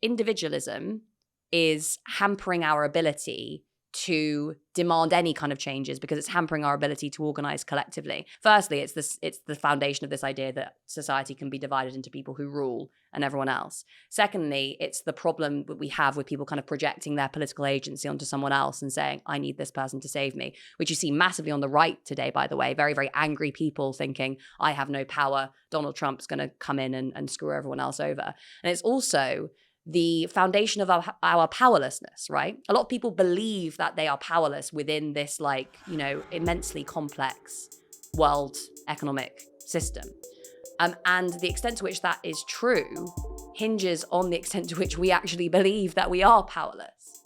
individualism is hampering our ability to demand any kind of changes because it's hampering our ability to organize collectively. Firstly, it's the foundation of this idea that society can be divided into people who rule and everyone else. Secondly, it's the problem that we have with people kind of projecting their political agency onto someone else and saying, I need this person to save me, which you see massively on the right today, by the way. Very, very angry people thinking, I have no power. Donald Trump's going to come in and screw everyone else over. And it's also the foundation of our powerlessness, right? A lot of people believe that they are powerless within this immensely complex world economic system. And the extent to which that is true hinges on the extent to which we actually believe that we are powerless.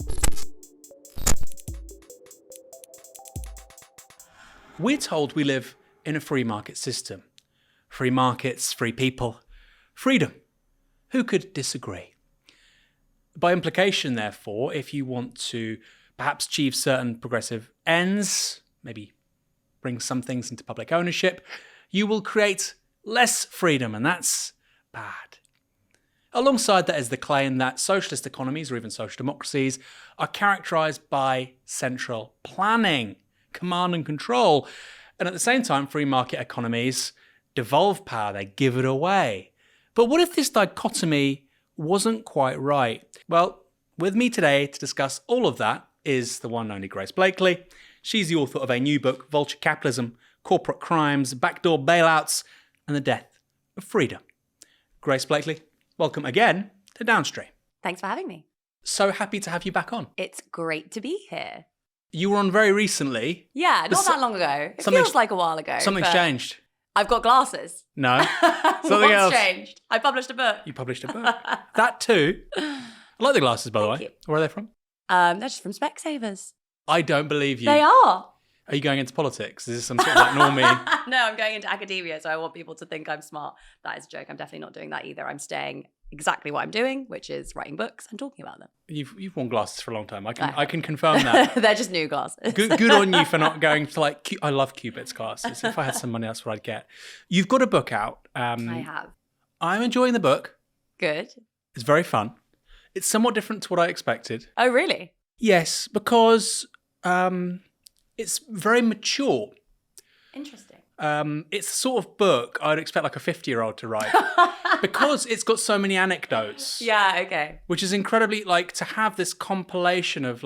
We're told we live in a free market system. Free markets, free people, freedom. Who could disagree? By implication, therefore, if you want to perhaps achieve certain progressive ends, maybe bring some things into public ownership, you will create less freedom, and that's bad. Alongside that is the claim that socialist economies, or even social democracies, are characterized by central planning, command and control. And at the same time, free market economies devolve power, they give it away. But what if this dichotomy wasn't quite right? Well, with me today to discuss all of that is the one and only Grace Blakeley. She's the author of a new book, Vulture Capitalism, Corporate Crimes, Backdoor Bailouts, and the Death of Freedom. Grace Blakeley, welcome again to Downstream. Thanks for having me. So happy to have you back on. It's great to be here. You were on very recently. Yeah, not that long ago. It feels like a while ago. Something's changed. I've got glasses. No. Something else. What's changed? I published a book. You published a book. That too. I like the glasses, by the way. You. Where are they from? They're just from Specsavers. I don't believe you. They are. Are you going into politics? Is this some sort of like normie? No, I'm going into academia, so I want people to think I'm smart. That is a joke. I'm definitely not doing that either. I'm staying exactly what I'm doing, which is writing books and talking about them. You've worn glasses for a long time. I can confirm that. They're just new glasses. Good on you for not going to I love Cubit's glasses. If I had some money, that's what I'd get. You've got a book out. I have. I'm enjoying the book. Good. It's very fun. It's somewhat different to what I expected. Oh, really? Yes, because it's very mature. Interesting. It's the sort of book I'd expect like a 50-year-old to write because it's got so many anecdotes. Yeah, okay. Which is incredibly to have this compilation of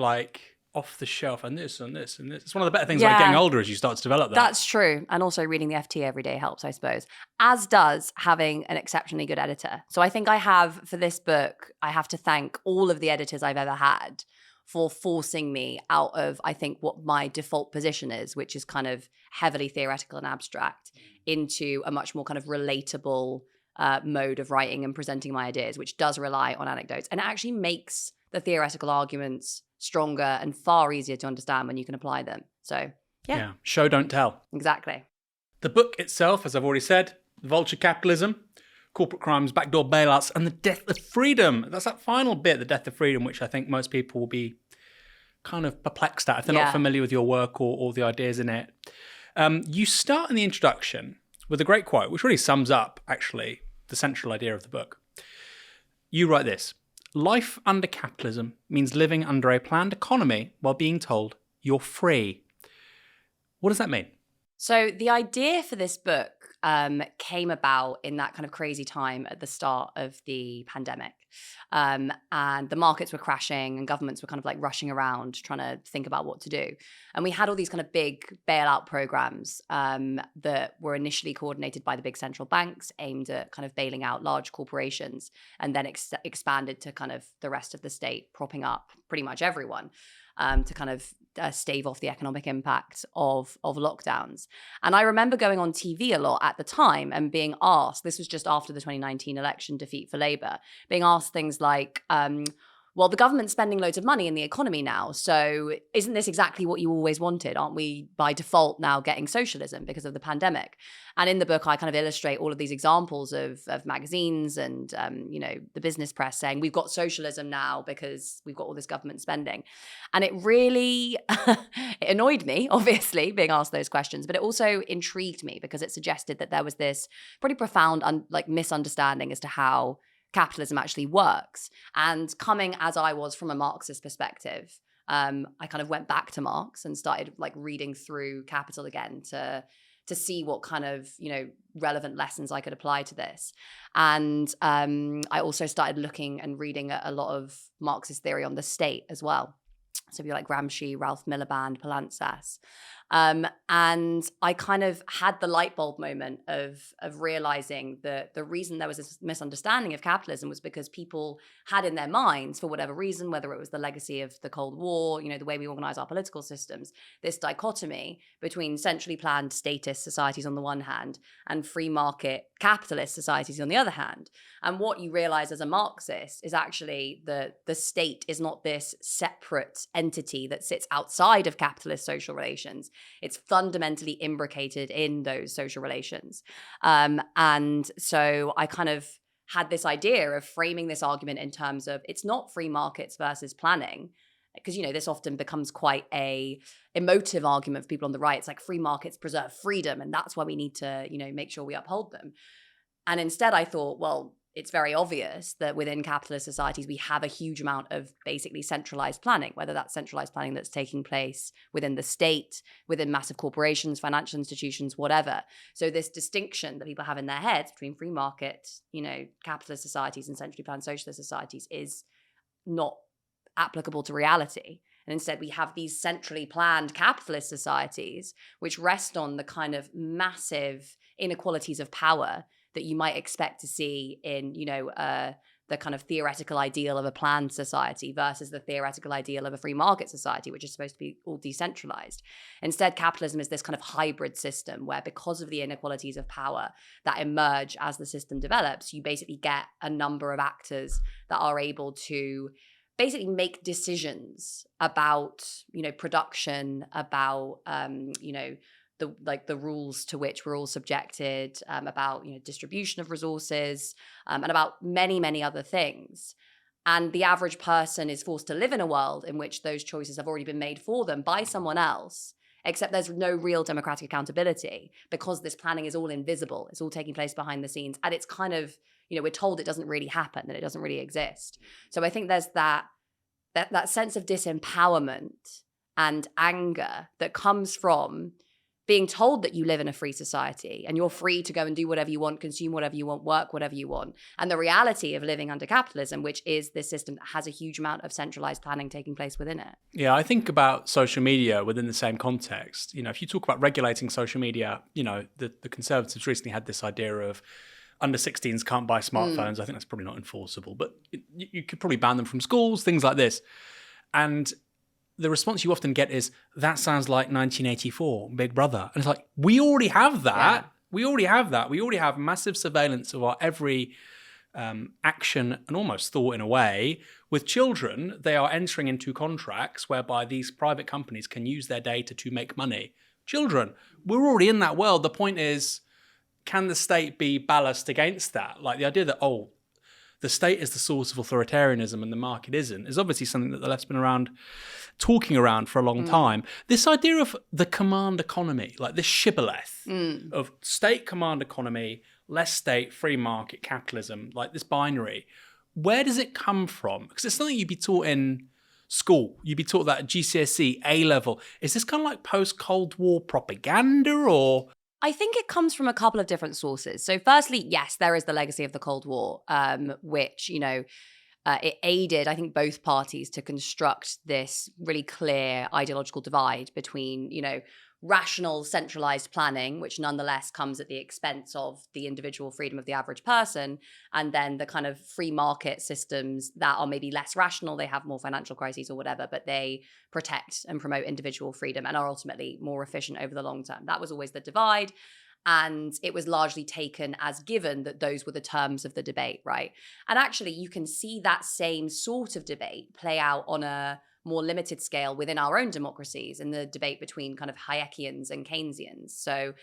off the shelf and this and this and this. It's one of the better things about getting older as you start to develop that. That's true. And also reading the FT every day helps, I suppose. As does having an exceptionally good editor. So I think for this book, I have to thank all of the editors I've ever had for forcing me out of, I think, what my default position is, which is kind of heavily theoretical and abstract, into a much more kind of relatable mode of writing and presenting my ideas, which does rely on anecdotes. And it actually makes the theoretical arguments stronger and far easier to understand when you can apply them. So, yeah. Show, don't tell. Exactly. The book itself, as I've already said, Vulture Capitalism, Corporate Crimes, Backdoor Bailouts, and the Death of Freedom. That's that final bit, the Death of Freedom, which I think most people will be kind of perplexed at if they're not familiar with your work or the ideas in it. You start in the introduction with a great quote, which really sums up, actually, the central idea of the book. You write this: life under capitalism means living under a planned economy while being told you're free. What does that mean? So the idea for this book came about in that kind of crazy time at the start of the pandemic. And the markets were crashing and governments were kind of rushing around trying to think about what to do. And we had all these kind of big bailout programs that were initially coordinated by the big central banks, aimed at kind of bailing out large corporations, and then expanded to kind of the rest of the state, propping up pretty much everyone. To kind of stave off the economic impact of lockdowns. And I remember going on TV a lot at the time and being asked, this was just after the 2019 election defeat for Labour, being asked things like, well, the government's spending loads of money in the economy now, so isn't this exactly what you always wanted? Aren't we by default now getting socialism because of the pandemic? And in the book, I kind of illustrate all of these examples of magazines and, the business press saying, we've got socialism now because we've got all this government spending. And it really it annoyed me, obviously, being asked those questions, but it also intrigued me because it suggested that there was this pretty profound misunderstanding as to how capitalism actually works. And coming as I was from a Marxist perspective, I kind of went back to Marx and started like reading through Capital again to see what kind of, relevant lessons I could apply to this. And I also started looking and reading a lot of Marxist theory on the state as well. So people like Gramsci, Ralph Miliband, Palansas. And I kind of had the light bulb moment of realizing that the reason there was this misunderstanding of capitalism was because people had in their minds, for whatever reason, whether it was the legacy of the Cold War, the way we organize our political systems, this dichotomy between centrally planned statist societies on the one hand and free market capitalist societies on the other hand. And what you realize as a Marxist is actually the state is not this separate entity that sits outside of capitalist social relations. It's fundamentally imbricated in those social relations. And so I kind of had this idea of framing this argument in terms of it's not free markets versus planning, because, this often becomes quite a emotive argument for people on the right. It's like free markets preserve freedom, and that's why we need to, make sure we uphold them. And instead I thought, well, it's very obvious that within capitalist societies, we have a huge amount of basically centralized planning, whether that's centralized planning that's taking place within the state, within massive corporations, financial institutions, whatever. So this distinction that people have in their heads between free market, capitalist societies and centrally planned socialist societies is not applicable to reality. And instead, we have these centrally planned capitalist societies, which rest on the kind of massive inequalities of power that you might expect to see in, the kind of theoretical ideal of a planned society versus the theoretical ideal of a free market society, which is supposed to be all decentralized. Instead, capitalism is this kind of hybrid system where, because of the inequalities of power that emerge as the system develops, you basically get a number of actors that are able to basically make decisions about, production, about, the rules to which we're all subjected, about, distribution of resources, and about many, many other things. And the average person is forced to live in a world in which those choices have already been made for them by someone else, except there's no real democratic accountability because this planning is all invisible. It's all taking place behind the scenes. And it's kind of, we're told it doesn't really happen, that it doesn't really exist. So I think there's that sense of disempowerment and anger that comes from being told that you live in a free society and you're free to go and do whatever you want, consume whatever you want, work whatever you want. And the reality of living under capitalism, which is this system that has a huge amount of centralized planning taking place within it. Yeah, I think about social media within the same context. If you talk about regulating social media, the Conservatives recently had this idea of under 16s can't buy smartphones. I think that's probably not enforceable, but you could probably ban them from schools, things like this. And the response you often get is, that sounds like 1984, Big Brother. And it's like, we already have that. Yeah. We already have that. We already have massive surveillance of our every action and almost thought in a way. With children, they are entering into contracts whereby these private companies can use their data to make money. Children, we're already in that world. The point is, can the state be ballast against that? Like the idea that, the state is the source of authoritarianism and the market isn't, is obviously something that the left's been talking around for a long time. This idea of the command economy, like this shibboleth of state command economy, less state, free market, capitalism, like this binary, where does it come from? Because it's something you'd be taught in school. You'd be taught that at GCSE, A-level. Is this kind of like post-Cold War propaganda or... I think it comes from a couple of different sources. So firstly, yes, there is the legacy of the Cold War, which, it aided, I think, both parties to construct this really clear ideological divide between, rational centralized planning, which nonetheless comes at the expense of the individual freedom of the average person, and then the kind of free market systems that are maybe less rational, they have more financial crises or whatever, but they protect and promote individual freedom and are ultimately more efficient over the long term. That was always the divide. And it was largely taken as given that those were the terms of the debate, right? And actually, you can see that same sort of debate play out on a more limited scale within our own democracies in the debate between kind of Hayekians and Keynesians. So,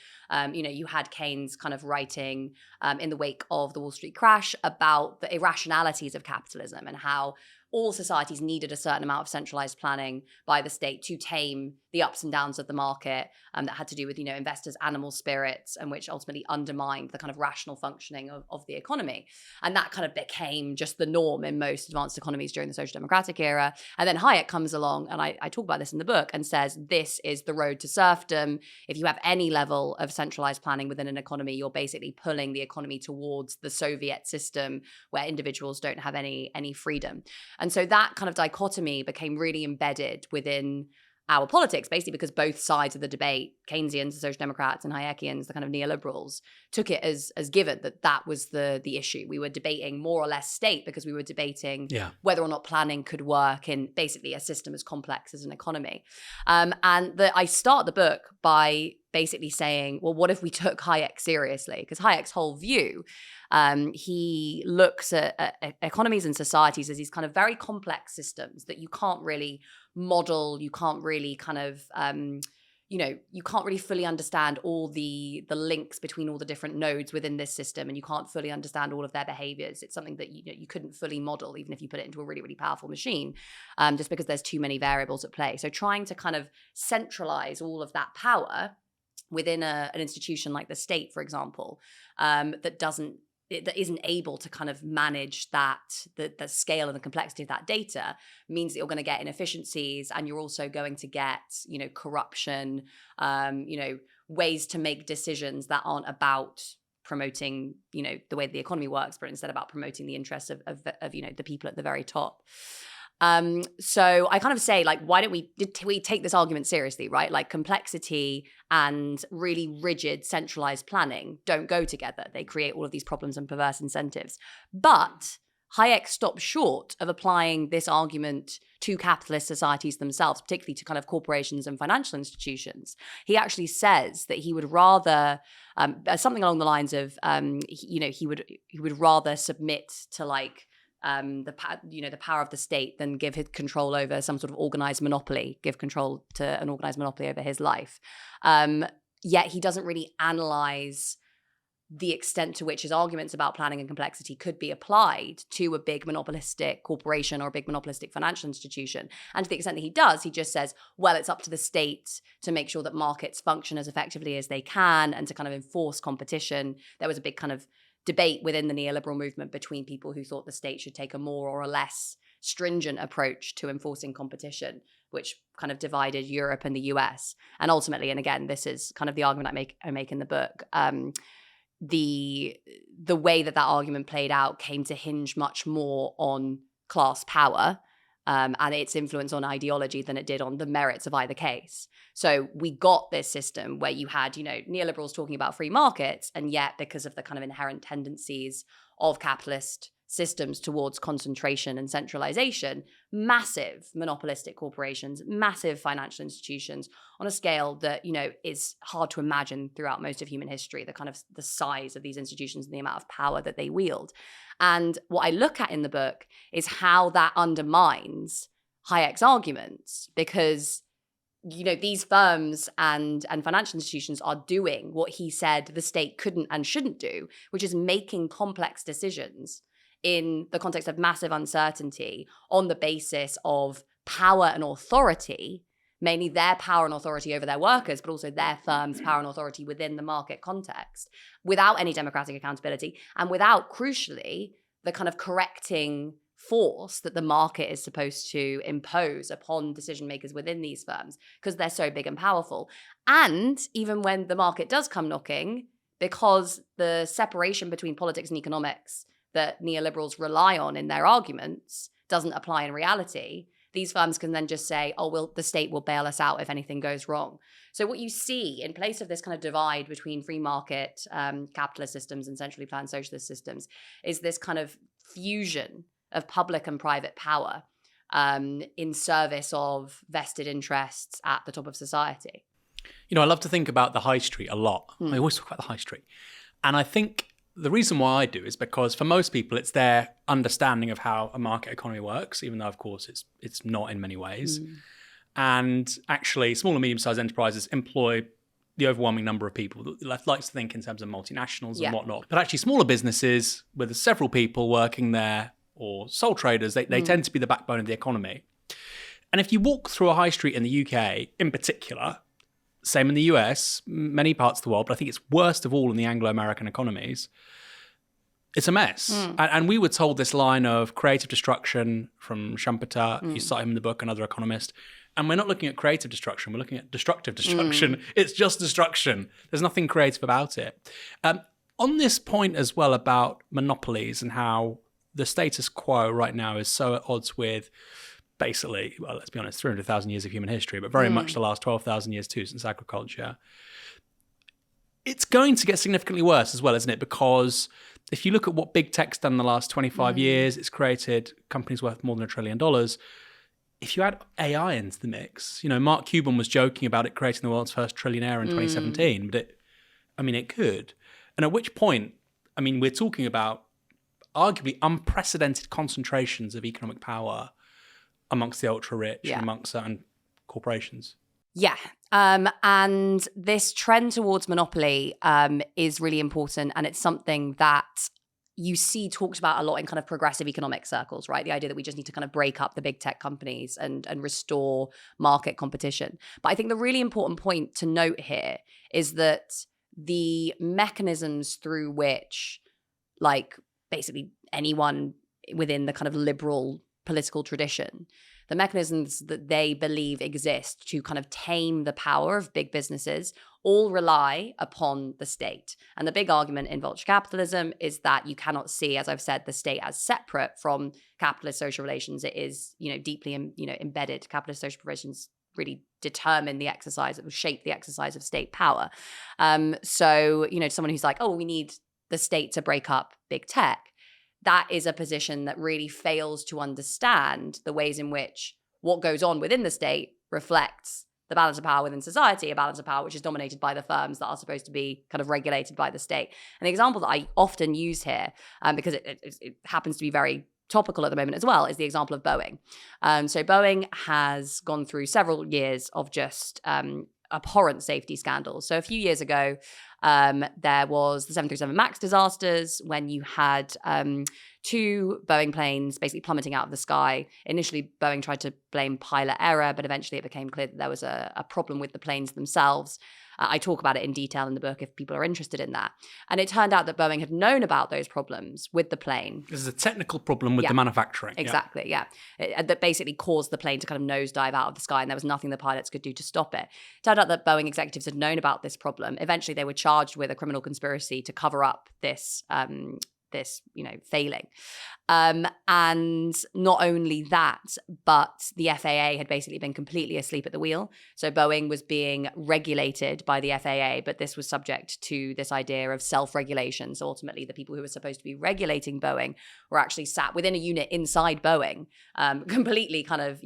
you had Keynes kind of writing in the wake of the Wall Street crash about the irrationalities of capitalism and how all societies needed a certain amount of centralized planning by the state to tame the ups and downs of the market, that had to do with, investors' animal spirits, and which ultimately undermined the kind of rational functioning of the economy. And that kind of became just the norm in most advanced economies during the social democratic era. And then Hayek comes along, and I talk about this in the book, and says, this is the road to serfdom. If you have any level of centralized planning within an economy, you're basically pulling the economy towards the Soviet system where individuals don't have any freedom. And so that kind of dichotomy became really embedded within our politics, basically because both sides of the debate, Keynesians, the social democrats, and Hayekians, the kind of neoliberals, took it as given that was the issue. We were debating more or less state because we were debating whether or not planning could work in basically a system as complex as an economy. I start the book by basically saying, well, what if we took Hayek seriously? Because Hayek's whole view, he looks at economies and societies as these kind of very complex systems that you can't really model, you can't really kind of, you can't really fully understand all the links between all the different nodes within this system, and you can't fully understand all of their behaviors. It's something that you couldn't fully model, even if you put it into a really, really powerful machine, just because there's too many variables at play. So trying to kind of centralize all of that power within an institution like the state, for example, that isn't able to kind of manage the scale and the complexity of that data, means that you're going to get inefficiencies, and you're also going to get, corruption, ways to make decisions that aren't about promoting, the way the economy works, but instead about promoting the interests of the people at the very top. So I kind of say, like, why don't we take this argument seriously, right? Like, complexity and really rigid centralized planning don't go together. They create all of these problems and perverse incentives. But Hayek stops short of applying this argument to capitalist societies themselves, particularly to kind of corporations and financial institutions. He actually says that he would rather, something along the lines of, he would rather submit to the power of the state than give his control over some sort of organized monopoly, give control to an organized monopoly over his life. Yet he doesn't really analyze the extent to which his arguments about planning and complexity could be applied to a big monopolistic corporation or a big monopolistic financial institution. And to the extent that he does, he just says, well, it's up to the state to make sure that markets function as effectively as they can and to kind of enforce competition. There was a big kind of debate within the neoliberal movement between people who thought the state should take a more or a less stringent approach to enforcing competition, which kind of divided Europe and the US. And ultimately, and again, this is kind of the argument I make in the book, the way that argument played out came to hinge much more on class power and its influence on ideology than it did on the merits of either case. So we got this system where you had, neoliberals talking about free markets, and yet because of the kind of inherent tendencies of capitalist systems towards concentration and centralization, massive monopolistic corporations, massive financial institutions on a scale that, is hard to imagine throughout most of human history, the kind of the size of these institutions and the amount of power that they wield. And what I look at in the book is how that undermines Hayek's arguments, because these firms and financial institutions are doing what he said the state couldn't and shouldn't do, which is making complex decisions in the context of massive uncertainty on the basis of power and authority, mainly their power and authority over their workers, but also their firm's power and authority within the market context, without any democratic accountability and without, crucially, the kind of correcting force that the market is supposed to impose upon decision makers within these firms, because they're so big and powerful. And even when the market does come knocking, because the separation between politics and economics that neoliberals rely on in their arguments doesn't apply in reality, these firms can then just say, oh, well, the state will bail us out if anything goes wrong. So what you see in place of this kind of divide between free market capitalist systems and centrally planned socialist systems is this kind of fusion of public and private power in service of vested interests at the top of society. I love to think about the high street a lot. I always talk about the high street. And I think the reason why I do is because for most people, it's their understanding of how a market economy works, even though, of course, it's not in many ways. And actually, small and medium-sized enterprises employ the overwhelming number of people. The left likes to think in terms of multinationals and whatnot. But actually, smaller businesses with several people working there or sole traders, they tend to be the backbone of the economy. And if you walk through a high street in the UK in particular, same in the US, many parts of the world, but I think it's worst of all in the Anglo-American economies, it's a mess. And we were told this line of creative destruction from Schumpeter, you cite him in the book, another economist, and we're not looking at creative destruction, we're looking at destructive destruction. It's just destruction. There's nothing creative about it. On this point as well about monopolies and how the status quo right now is so at odds with basically, well, let's be honest, 300,000 years of human history, but very much the last 12,000 years too since agriculture. It's going to get significantly worse as well, isn't it? Because if you look at what big tech's done in the last 25 years, it's created companies worth more than $1 trillion. If you add AI into the mix, Mark Cuban was joking about it creating the world's first trillionaire in 2017, but it could. And at which point, we're talking about arguably unprecedented concentrations of economic power amongst the ultra-rich and amongst certain corporations. Yeah. And this trend towards monopoly is really important. And it's something that you see talked about a lot in kind of progressive economic circles, right? The idea that we just need to kind of break up the big tech companies and restore market competition. But I think the really important point to note here is that the mechanisms through which, like, basically anyone within the kind of liberal political tradition, the mechanisms that they believe exist to kind of tame the power of big businesses all rely upon the state. And the big argument in Vulture Capitalism is that you cannot see, as I've said, the state as separate from capitalist social relations. It is, deeply, embedded. Capitalist social relations really determine the exercise, it will shape the exercise of state power. So, someone who's like, we need the state to break up big tech, that is a position that really fails to understand the ways in which what goes on within the state reflects the balance of power within society, a balance of power which is dominated by the firms that are supposed to be kind of regulated by the state. And the example that I often use here, because it happens to be very topical at the moment as well, is the example of Boeing. So Boeing has gone through several years of just abhorrent safety scandals. So a few years ago, there was the 737 MAX disasters when you had two Boeing planes basically plummeting out of the sky. Initially, Boeing tried to blame pilot error, but eventually it became clear that there was a problem with the planes themselves. I talk about it in detail in the book if people are interested in that. And it turned out that Boeing had known about those problems with the plane. This is a technical problem with the manufacturing. Exactly, yeah. That basically caused the plane to kind of nosedive out of the sky, and there was nothing the pilots could do to stop it. It turned out that Boeing executives had known about this problem. Eventually, they were charged with a criminal conspiracy to cover up this failing. And not only that, but the FAA had basically been completely asleep at the wheel. So Boeing was being regulated by the FAA, but this was subject to this idea of self-regulation. So ultimately, the people who were supposed to be regulating Boeing were actually sat within a unit inside Boeing, completely kind of,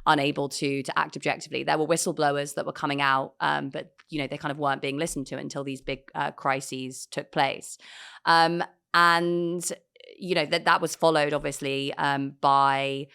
unable to act objectively. There were whistleblowers that were coming out, but they kind of weren't being listened to until these big crises took place. And that was followed obviously by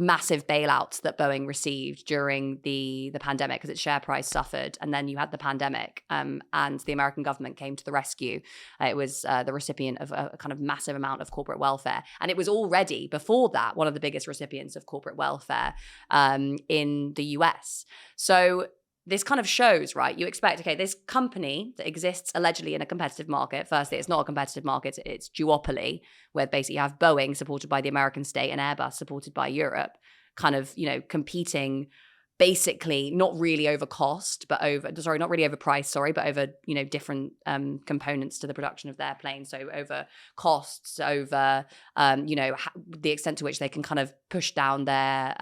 massive bailouts that Boeing received during the pandemic because its share price suffered. And then you had the pandemic, and the American government came to the rescue. It was the recipient of a kind of massive amount of corporate welfare. And it was already, before that, one of the biggest recipients of corporate welfare in the US. So this kind of shows, right? You expect, okay, this company that exists allegedly in a competitive market. Firstly, it's not a competitive market. It's duopoly, where basically you have Boeing supported by the American state and Airbus supported by Europe, kind of, competing basically not really over cost, but not really over price, but over, different components to the production of their planes. So over costs, over, the extent to which they can kind of push down their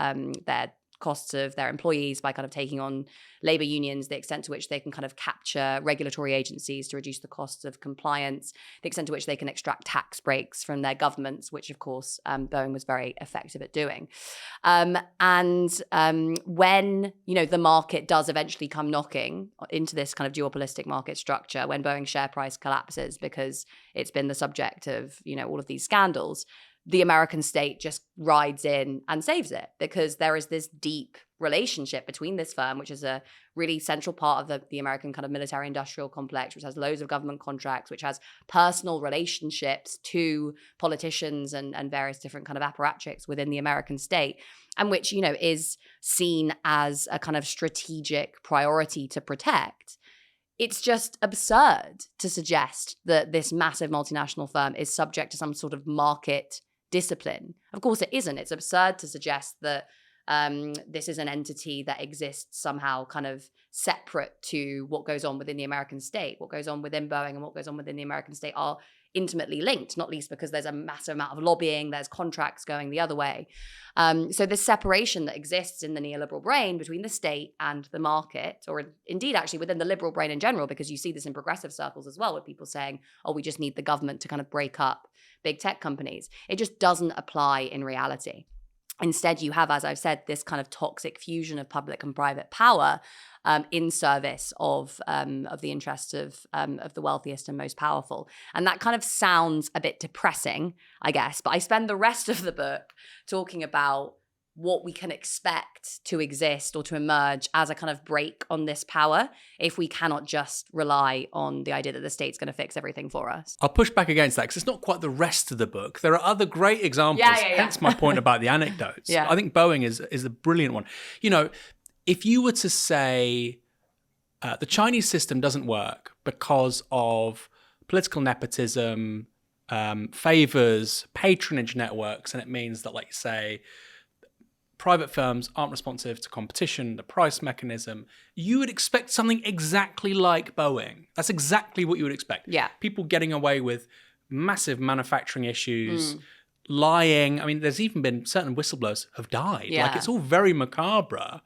costs of their employees by kind of taking on labor unions, the extent to which they can kind of capture regulatory agencies to reduce the costs of compliance, the extent to which they can extract tax breaks from their governments, which of course Boeing was very effective at doing. And when, the market does eventually come knocking into this kind of duopolistic market structure, when Boeing's share price collapses because it's been the subject of, all of these scandals, the American state just rides in and saves it because there is this deep relationship between this firm, which is a really central part of the American kind of military industrial complex, which has loads of government contracts, which has personal relationships to politicians and various different kind of apparatchiks within the American state, and which, you know, is seen as a kind of strategic priority to protect. It's just absurd to suggest that this massive multinational firm is subject to some sort of market discipline. Of course it isn't. It's absurd to suggest that this is an entity that exists somehow kind of separate to what goes on within the American state. What goes on within Boeing and what goes on within the American state are intimately linked, not least because there's a massive amount of lobbying, there's contracts going the other way. So this separation that exists in the neoliberal brain between the state and the market, or indeed actually within the liberal brain in general, because you see this in progressive circles as well, with people saying, oh, we just need the government to kind of break up big tech companies. It just doesn't apply in reality. Instead, you have, as I've said, this kind of toxic fusion of public and private power in service of the interests of the wealthiest and most powerful. And that kind of sounds a bit depressing, I guess. But I spend the rest of the book talking about what we can expect to exist or to emerge as a kind of break on this power if we cannot just rely on the idea that the state's going to fix everything for us. I'll push back against that because it's not quite the rest of the book. There are other great examples, hence my point about the anecdotes. Yeah. I think Boeing is a brilliant one. You know, if you were to say the Chinese system doesn't work because of political nepotism, favors, patronage networks, and it means that, like, say, private firms aren't responsive to competition, the price mechanism, you would expect something exactly like Boeing. That's exactly what you would expect. Yeah. People getting away with massive manufacturing issues, lying. I mean, there's even been certain whistleblowers have died. Yeah. Like, it's all very macabre.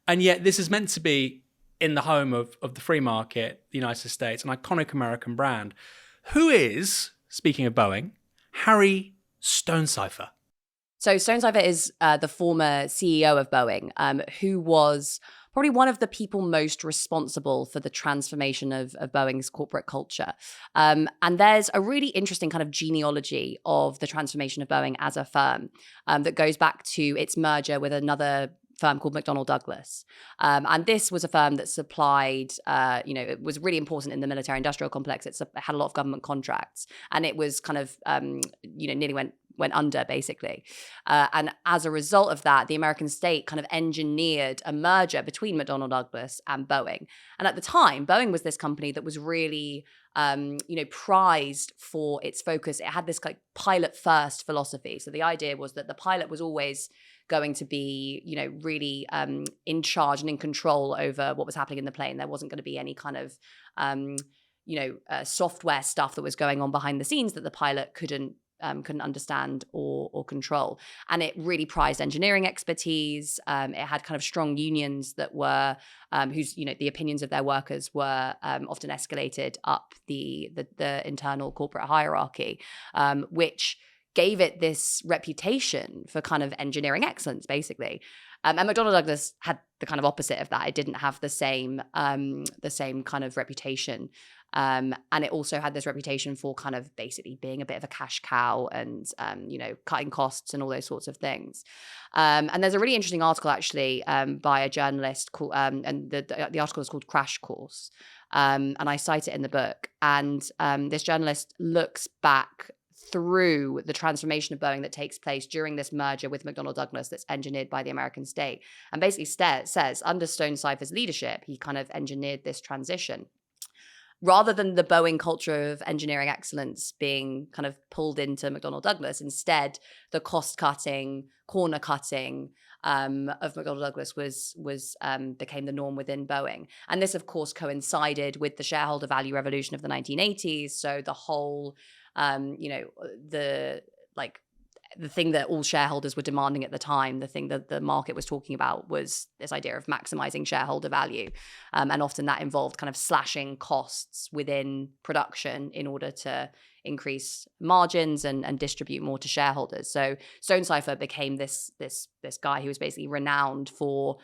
And yet this is meant to be in the home of the free market, the United States, an iconic American brand. Who is, speaking of Boeing, Harry Stonecipher? So Stonecipher is the former CEO of Boeing, who was probably one of the people most responsible for the transformation of Boeing's corporate culture. And there's a really interesting kind of genealogy of the transformation of Boeing as a firm that goes back to its merger with another firm called McDonnell Douglas. And this was a firm that supplied, it was really important in the military industrial complex. It had a lot of government contracts, and it was kind of, nearly went under, basically. And as a result of that, the American state kind of engineered a merger between McDonnell Douglas and Boeing. And at the time, Boeing was this company that was really, prized for its focus. It had this like pilot first philosophy. So the idea was that the pilot was always going to be, really in charge and in control over what was happening in the plane. There wasn't going to be any kind of, software stuff that was going on behind the scenes that the pilot couldn't understand or control. And it really prized engineering expertise. It had kind of strong unions that were, the opinions of their workers were often escalated up the internal corporate hierarchy, which gave it this reputation for kind of engineering excellence, basically. And McDonnell Douglas had the kind of opposite of that. It didn't have the same kind of reputation. And it also had this reputation for kind of basically being a bit of a cash cow and, cutting costs and all those sorts of things. And there's a really interesting article actually by a journalist called, and the article is called Crash Course. And I cite it in the book. And this journalist looks back through the transformation of Boeing that takes place during this merger with McDonnell Douglas that's engineered by the American state. And basically says under Stonecipher's leadership, he kind of engineered this transition. Rather than the Boeing culture of engineering excellence being kind of pulled into McDonnell Douglas, instead the cost-cutting, corner-cutting of McDonnell Douglas became the norm within Boeing. And this, of course, coincided with the shareholder value revolution of the 1980s. So the whole, the thing that all shareholders were demanding at the time, the thing that the market was talking about, was this idea of maximizing shareholder value. And often that involved kind of slashing costs within production in order to increase margins and distribute more to shareholders. So Stonecipher became this guy who was basically renowned for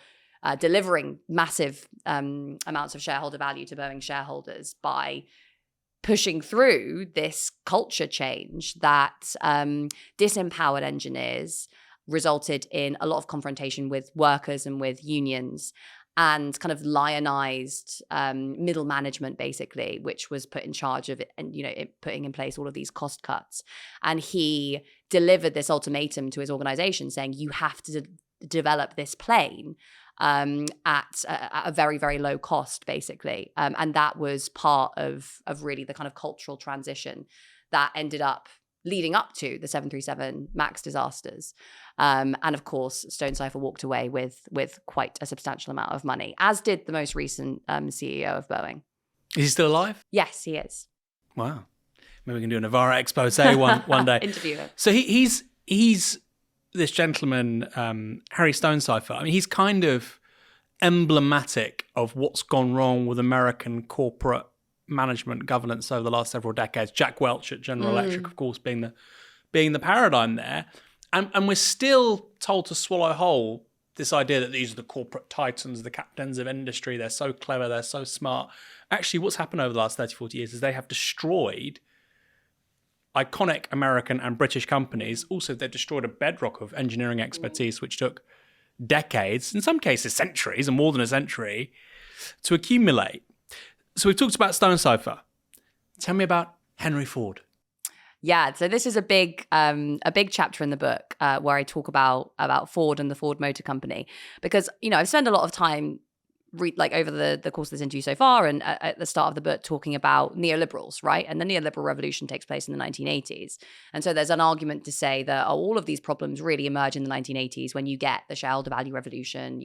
delivering massive amounts of shareholder value to Boeing shareholders by pushing through this culture change that disempowered engineers, resulted in a lot of confrontation with workers and with unions, and kind of lionized middle management, basically, which was put in charge of it and, putting in place all of these cost cuts. And he delivered this ultimatum to his organization saying, you have to develop this plane at a very, very low cost, basically. And that was part of really the kind of cultural transition that ended up leading up to the 737 MAX disasters. And of course, Stonecipher walked away with quite a substantial amount of money, as did the most recent CEO of Boeing. Is he still alive? Yes, he is. Wow. Maybe we can do a Novara expose one day. Interview him. So he's this gentleman, Harry Stonecipher. I mean, he's kind of emblematic of what's gone wrong with American corporate management governance over the last several decades. Jack Welch at General Electric, of course, being the paradigm there. And we're still told to swallow whole this idea that these are the corporate titans, the captains of industry. They're so clever, they're so smart. Actually, what's happened over the last 30, 40 years is they have destroyed iconic American and British companies. Also, they've destroyed a bedrock of engineering expertise, which took decades, in some cases centuries, and more than a century, to accumulate. So we've talked about Stonecipher. Tell me about Henry Ford. Yeah, so this is a big chapter in the book where I talk about Ford and the Ford Motor Company, because I've spent a lot of time over the course of this interview so far and at the start of the book talking about neoliberals, right? And the neoliberal revolution takes place in the 1980s, and so there's an argument to say that all of these problems really emerge in the 1980s when you get the shareholder value revolution,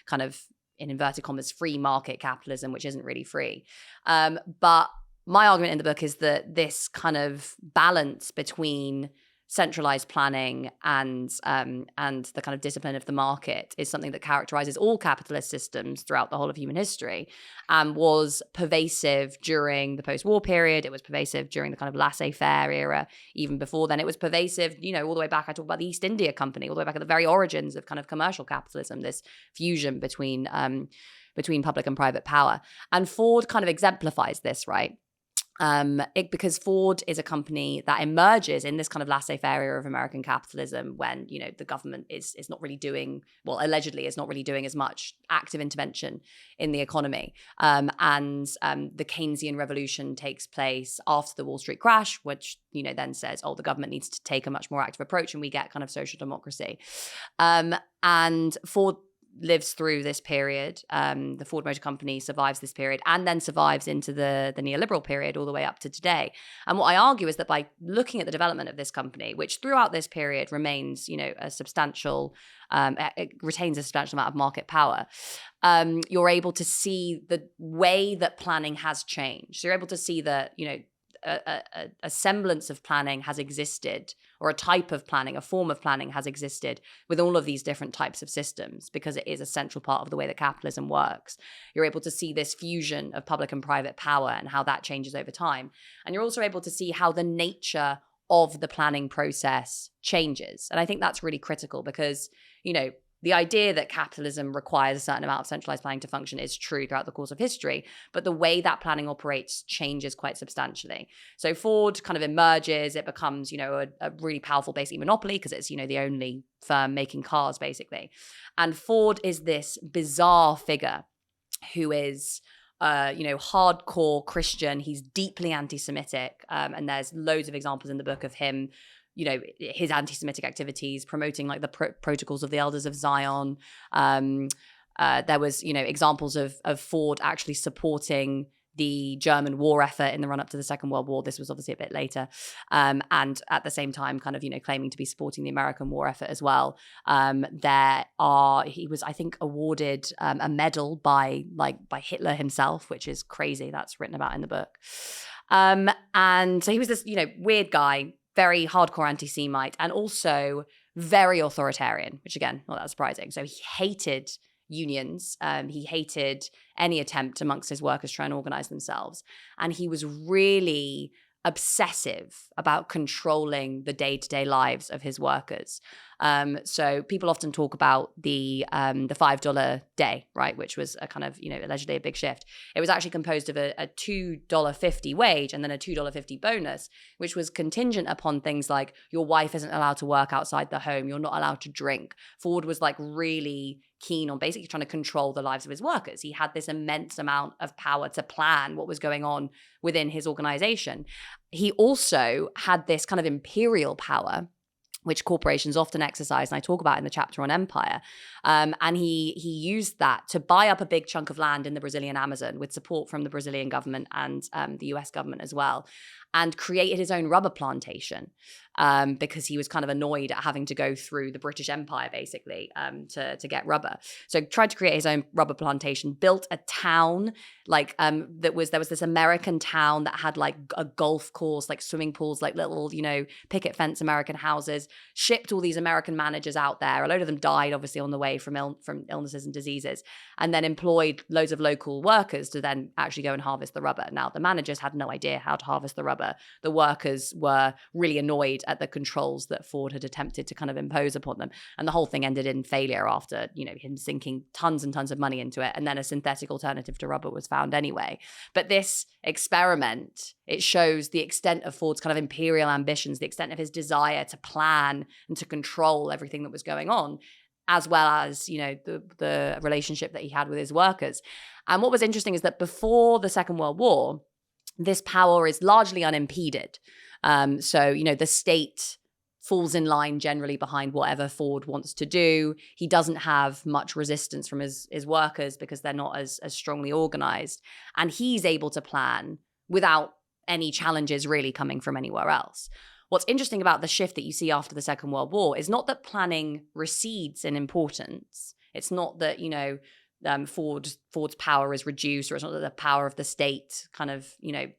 kind of, in inverted commas, free market capitalism, which isn't really free. But my argument in the book is that this kind of balance between centralized planning and the kind of discipline of the market is something that characterizes all capitalist systems throughout the whole of human history, and was pervasive during the post-war period. It was pervasive during the kind of laissez-faire era. Even before then, it was pervasive, all the way back. I talk about the East India Company, all the way back at the very origins of kind of commercial capitalism, this fusion between public and private power. And Ford kind of exemplifies this, right? Because Ford is a company that emerges in this kind of laissez-faire era of American capitalism when, the government is not really doing, allegedly is not really doing as much active intervention in the economy. And the Keynesian revolution takes place after the Wall Street crash, which, then says, the government needs to take a much more active approach, and we get kind of social democracy. And Ford lives through this period. The Ford Motor Company survives this period and then survives into the neoliberal period all the way up to today. And what I argue is that by looking at the development of this company, which throughout this period remains, a substantial, it retains a substantial amount of market power, you're able to see the way that planning has changed. So you're able to see that, a semblance of planning has existed, or a type of planning, a form of planning has existed with all of these different types of systems, because it is a central part of the way that capitalism works. You're able to see this fusion of public and private power and how that changes over time. And you're also able to see how the nature of the planning process changes. And I think that's really critical because, the idea that capitalism requires a certain amount of centralized planning to function is true throughout the course of history, but the way that planning operates changes quite substantially. So Ford kind of emerges, it becomes, a really powerful basic monopoly because it's, the only firm making cars basically. And Ford is this bizarre figure who is hardcore Christian. He's deeply anti-Semitic. And there's loads of examples in the book of him, his anti-Semitic activities, promoting like the protocols of the Elders of Zion. There was, examples of Ford actually supporting the German war effort in the run-up to the Second World War. This was obviously a bit later. And at the same time, kind of, claiming to be supporting the American war effort as well. He was, I think, awarded a medal by Hitler himself, which is crazy. That's written about in the book. And so he was this, weird guy, very hardcore anti-Semite, and also very authoritarian, which again, not that surprising. So he hated unions. He hated any attempt amongst his workers to try and organize themselves. And he was really obsessive about controlling the day-to-day lives of his workers. So people often talk about the $5 day, right, which was a kind of, allegedly a big shift. It was actually composed of a $2.50 wage and then a $2.50 bonus, which was contingent upon things like your wife isn't allowed to work outside the home, you're not allowed to drink. Ford was like really keen on basically trying to control the lives of his workers. He had this immense amount of power to plan what was going on within his organization. He also had this kind of imperial power, which corporations often exercise, and I talk about in the chapter on empire. And he used that to buy up a big chunk of land in the Brazilian Amazon with support from the Brazilian government and the US government as well, and created his own rubber plantation because he was kind of annoyed at having to go through the British Empire, basically, to get rubber. So tried to create his own rubber plantation, built a town there was this American town that had like a golf course, like swimming pools, like little, picket fence American houses, shipped all these American managers out there. A load of them died, obviously, on the way from illnesses and diseases, and then employed loads of local workers to then actually go and harvest the rubber. Now, the managers had no idea how to harvest the rubber. The workers were really annoyed at the controls that Ford had attempted to kind of impose upon them. And the whole thing ended in failure after, him sinking tons and tons of money into it. And then a synthetic alternative to rubber was found anyway. But this experiment, it shows the extent of Ford's kind of imperial ambitions, the extent of his desire to plan and to control everything that was going on, as well as, the relationship that he had with his workers. And what was interesting is that before the Second World War, this power is largely unimpeded. So, the state falls in line generally behind whatever Ford wants to do. He doesn't have much resistance from his workers because they're not as strongly organized. And he's able to plan without any challenges really coming from anywhere else. What's interesting about the shift that you see after the Second World War is not that planning recedes in importance. It's not that, Ford's power is reduced, or it's not that the power of the state kind of,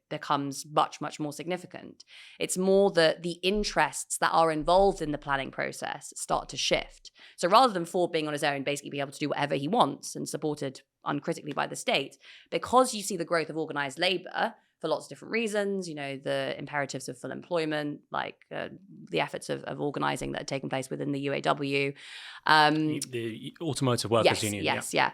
becomes much, much more significant. It's more that the interests that are involved in the planning process start to shift. So rather than Ford being on his own, basically be able to do whatever he wants and supported uncritically by the state, because you see the growth of organized labor for lots of different reasons, the imperatives of full employment, like the efforts of organizing that had taken place within the UAW. The Automotive Workers Union. Yes. The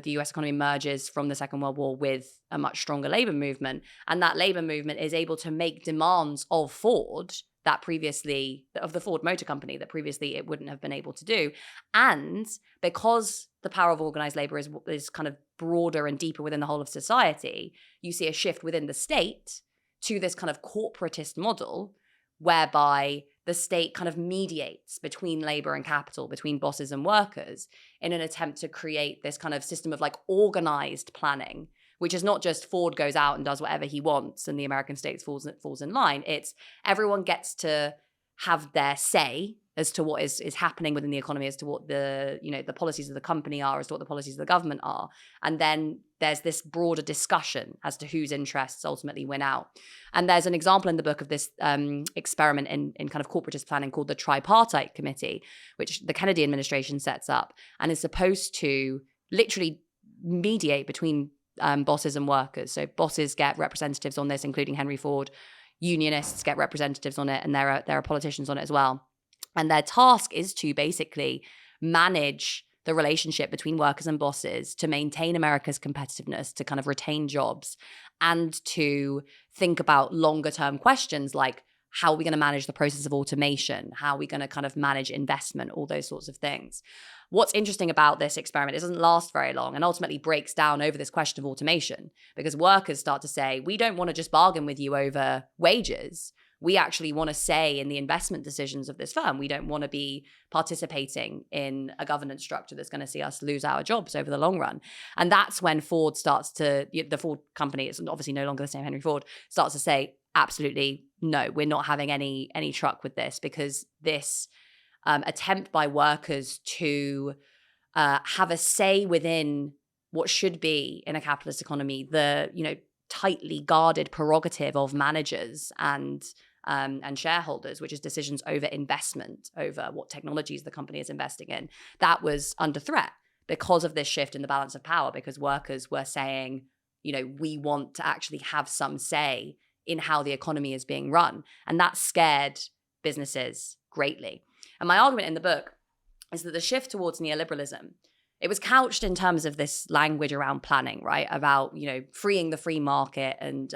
US economy emerges from the Second World War with a much stronger labor movement. And that labor movement is able to make demands of Ford of the Ford Motor Company that previously it wouldn't have been able to do. And because the power of organized labor is kind of broader and deeper within the whole of society, you see a shift within the state to this kind of corporatist model whereby the state kind of mediates between labor and capital, between bosses and workers, in an attempt to create this kind of system of like organized planning, which is not just Ford goes out and does whatever he wants and the American state falls in line. It's everyone gets to have their say as to what is happening within the economy, as to what the policies of the company are, as to what the policies of the government are. And then there's this broader discussion as to whose interests ultimately win out. And there's an example in the book of this experiment in kind of corporatist planning called the Tripartite Committee, which the Kennedy administration sets up and is supposed to literally mediate between bosses and workers. So bosses get representatives on this, including Henry Ford. Unionists get representatives on it, and there are politicians on it as well. And their task is to basically manage the relationship between workers and bosses, to maintain America's competitiveness, to kind of retain jobs, and to think about longer term questions like, how are we going to manage the process of automation? How are we going to kind of manage investment? All those sorts of things. What's interesting about this experiment, it doesn't last very long and ultimately breaks down over this question of automation, because workers start to say, we don't want to just bargain with you over wages. We actually want to say in the investment decisions of this firm. We don't want to be participating in a governance structure that's going to see us lose our jobs over the long run. And that's when Ford the Ford company, it's obviously no longer the same Henry Ford, starts to say, absolutely no, we're not having any truck with this, because this attempt by workers to have a say within what should be in a capitalist economy, the tightly guarded prerogative of managers and shareholders, which is decisions over investment, over what technologies the company is investing in, that was under threat because of this shift in the balance of power, because workers were saying, we want to actually have some say in how the economy is being run. And that scared businesses greatly. And my argument in the book is that the shift towards neoliberalism, it was couched in terms of this language around planning, right? About, freeing the free market and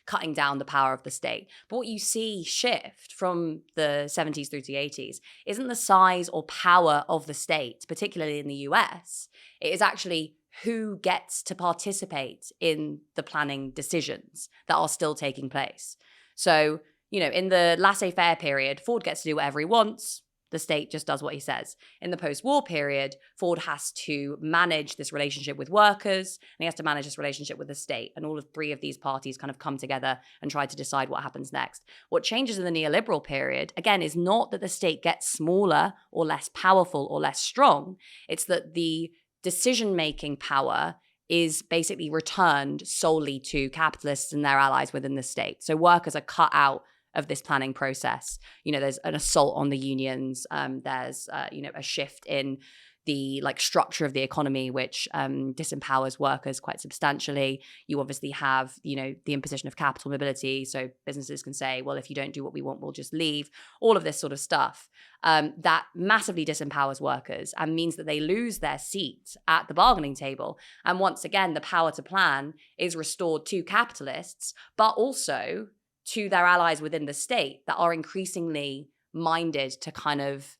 cutting down the power of the state. But what you see shift from the 70s through to the 80s isn't the size or power of the state, particularly in the US. It is actually who gets to participate in the planning decisions that are still taking place. So, in the laissez-faire period, Ford gets to do whatever he wants. The state just does what he says. In the post-war period, Ford has to manage this relationship with workers, and he has to manage this relationship with the state. And all of three of these parties kind of come together and try to decide what happens next. What changes in the neoliberal period, again, is not that the state gets smaller or less powerful or less strong. It's that the decision-making power is basically returned solely to capitalists and their allies within the state. So workers are cut out of this planning process. There's an assault on the unions. There's a shift in the structure of the economy, which disempowers workers quite substantially. You obviously have the imposition of capital mobility, so businesses can say, well, if you don't do what we want, we'll just leave. All of this sort of stuff that massively disempowers workers and means that they lose their seat at the bargaining table. And once again, the power to plan is restored to capitalists, but also to their allies within the state that are increasingly minded to kind of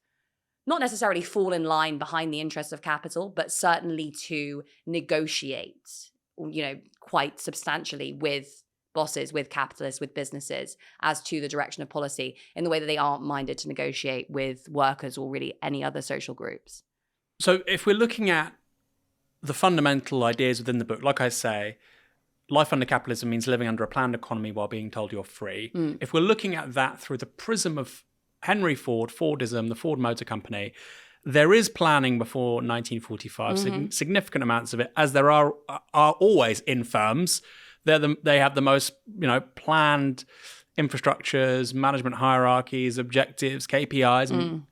not necessarily fall in line behind the interests of capital, but certainly to negotiate, quite substantially with bosses, with capitalists, with businesses as to the direction of policy in the way that they aren't minded to negotiate with workers or really any other social groups. So if we're looking at the fundamental ideas within the book, like I say, life under capitalism means living under a planned economy while being told you're free. If we're looking at that through the prism of Henry Ford, Fordism, the Ford Motor Company, there is planning before 1945, significant amounts of it, as there are always in firms. They have the most, planned infrastructures, management hierarchies, objectives, KPIs.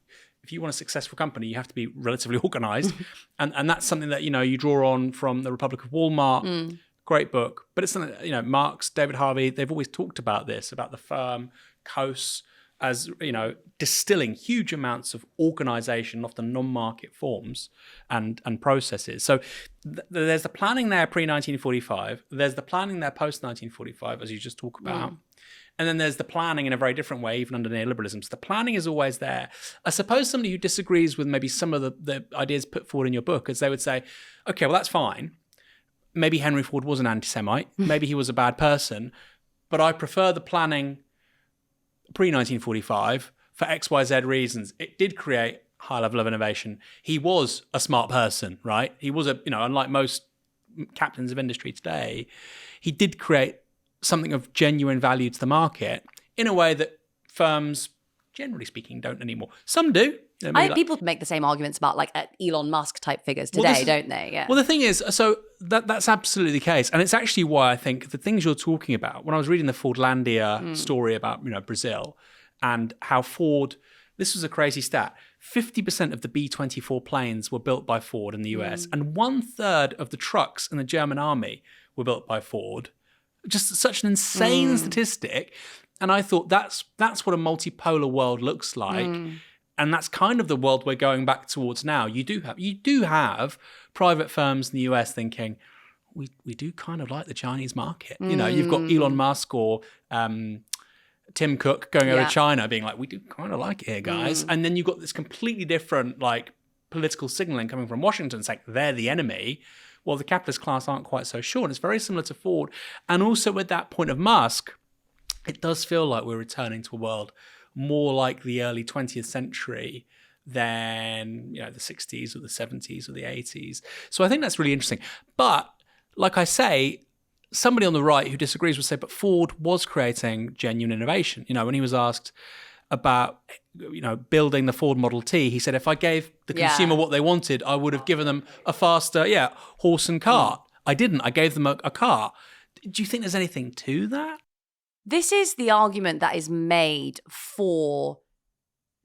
If you want a successful company, you have to be relatively organized. and that's something that, you draw on from The Republic of Walmart. Great book. But it's something that, Marx, David Harvey, they've always talked about this, about the firm, Coase, as, distilling huge amounts of organization, often non-market forms and processes. So there's the planning there pre-1945. There's the planning there post-1945, as you just talk about. And then there's the planning in a very different way, even under neoliberalism. So the planning is always there. I suppose somebody who disagrees with maybe some of the ideas put forward in your book, is they would say, okay, well, that's fine. Maybe Henry Ford was an anti-Semite. Maybe he was a bad person. But I prefer the planning pre-1945 for XYZ reasons. It did create a high level of innovation. He was a smart person, right? He was unlike most captains of industry today, he did create something of genuine value to the market in a way that firms, generally speaking, don't anymore. Some do. People make the same arguments about Elon Musk type figures today, don't they? Yeah. Well, the thing is, so that's absolutely the case. And it's actually why I think the things you're talking about, when I was reading the Fordlandia story about, Brazil and how Ford, this was a crazy stat, 50% of the B-24 planes were built by Ford in the US and 1/3 of the trucks in the German army were built by Ford. Just such an insane statistic. And I thought that's what a multipolar world looks like. And that's kind of the world we're going back towards now. You do have private firms in the US thinking, we do kind of like the Chinese market. You've got Elon Musk or Tim Cook going over to China being like, we do kind of like it here, guys. And then you've got this completely different political signaling coming from Washington saying they're the enemy. Well, the capitalist class aren't quite so sure. And it's very similar to Ford. And also with that point of Musk, it does feel like we're returning to a world more like the early 20th century than, the 60s or the 70s or the 80s. So I think that's really interesting. But like I say, somebody on the right who disagrees would say, but Ford was creating genuine innovation. When he was asked about, building the Ford Model T, he said, if I gave the consumer what they wanted, I would have given them a faster, horse and cart. I didn't. I gave them a car. Do you think there's anything to that? This is the argument that is made for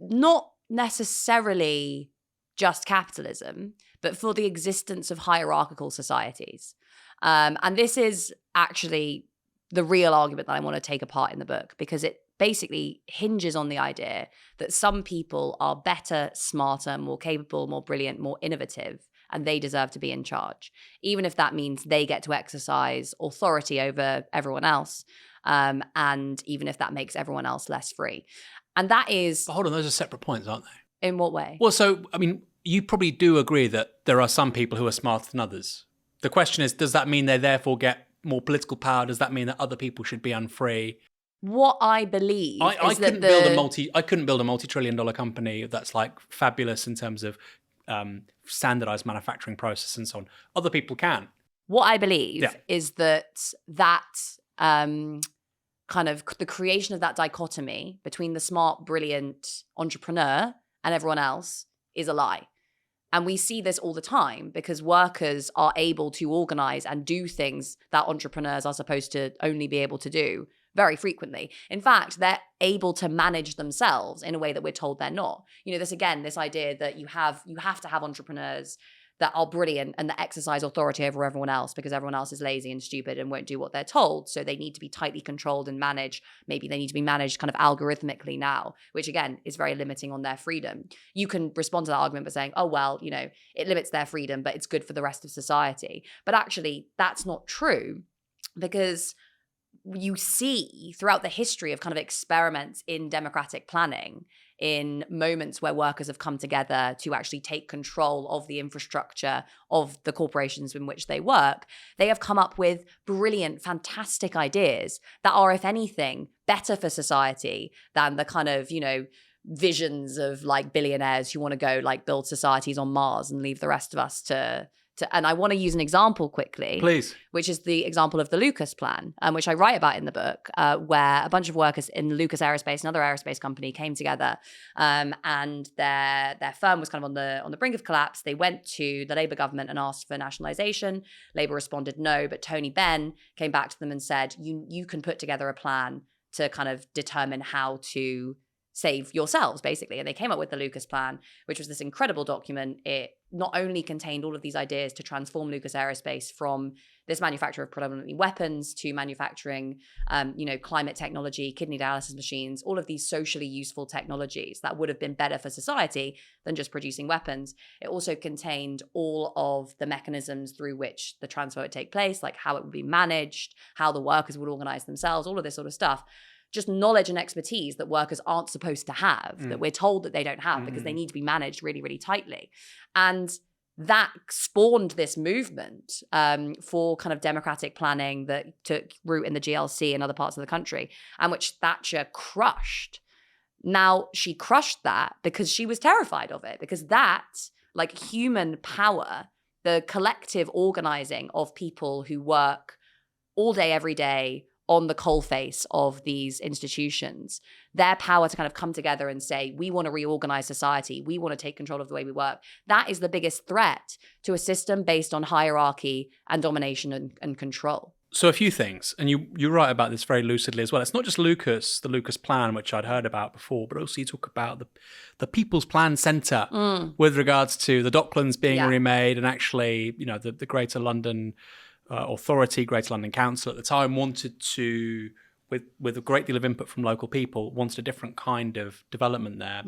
not necessarily just capitalism, but for the existence of hierarchical societies. And this is actually the real argument that I want to take apart in the book, because it basically hinges on the idea that some people are better, smarter, more capable, more brilliant, more innovative, and they deserve to be in charge, even if that means they get to exercise authority over everyone else, and even if that makes everyone else less free. And that is... But hold on, those are separate points, aren't they? In what way? Well, so, I mean, you probably do agree that there are some people who are smarter than others. The question is, does that mean they therefore get more political power? Does that mean that other people should be unfree? What I believe I is couldn't that I couldn't build a multi-trillion-dollar company that's like fabulous in terms of standardized manufacturing process and so on. Other people can. What I believe is that kind of the creation of that dichotomy between the smart, brilliant entrepreneur and everyone else is a lie. And we see this all the time because workers are able to organize and do things that entrepreneurs are supposed to only be able to do very frequently. In fact, they're able to manage themselves in a way that we're told they're not. You know, this idea that you have to have entrepreneurs that are brilliant and that exercise authority over everyone else because everyone else is lazy and stupid and won't do what they're told. So they need to be tightly controlled and managed. Maybe they need to be managed kind of algorithmically now, which again is very limiting on their freedom. You can respond to that argument by saying, oh, well, you know, it limits their freedom, but it's good for the rest of society. But actually, that's not true, because you see throughout the history of kind of experiments in democratic planning, in moments where workers have come together to actually take control of the infrastructure of the corporations in which they work, they have come up with brilliant, fantastic ideas that are, if anything, better for society than the kind of, you know, visions of like billionaires who want to go like build societies on Mars and leave the rest of us to and I want to use an example quickly, please, which is the example of the Lucas plan, which I write about in the book, where a bunch of workers in Lucas Aerospace, another aerospace company, came together, and their firm was kind of on the brink of collapse. They went to the Labour government and asked for nationalisation. Labour responded no, but Tony Benn came back to them and said, you can put together a plan to kind of determine how to save yourselves, basically. And they came up with the Lucas plan, which was this incredible document. It not only contained all of these ideas to transform Lucas Aerospace from this manufacturer of predominantly weapons to manufacturing, climate technology, kidney dialysis machines, all of these socially useful technologies that would have been better for society than just producing weapons. It also contained all of the mechanisms through which the transfer would take place, like how it would be managed, how the workers would organize themselves, all of this sort of stuff. Just knowledge and expertise that workers aren't supposed to have, that we're told that they don't have because they need to be managed really, really tightly. And that spawned this movement for kind of democratic planning that took root in the GLC and other parts of the country, and which Thatcher crushed. Now, she crushed that because she was terrified of it, because that, like human power, the collective organizing of people who work all day, every day, on the coalface of these institutions, their power to kind of come together and say, we want to reorganize society, we want to take control of the way we work. That is the biggest threat to a system based on hierarchy and domination and control. So a few things, and you write about this very lucidly as well. It's not just Lucas, the Lucas plan, which I'd heard about before, but also you talk about the People's Plan Centre with regards to the Docklands being remade, and actually, you know, the Greater London Authority, Greater London Council at the time wanted to, with a great deal of input from local people, wanted a different kind of development there.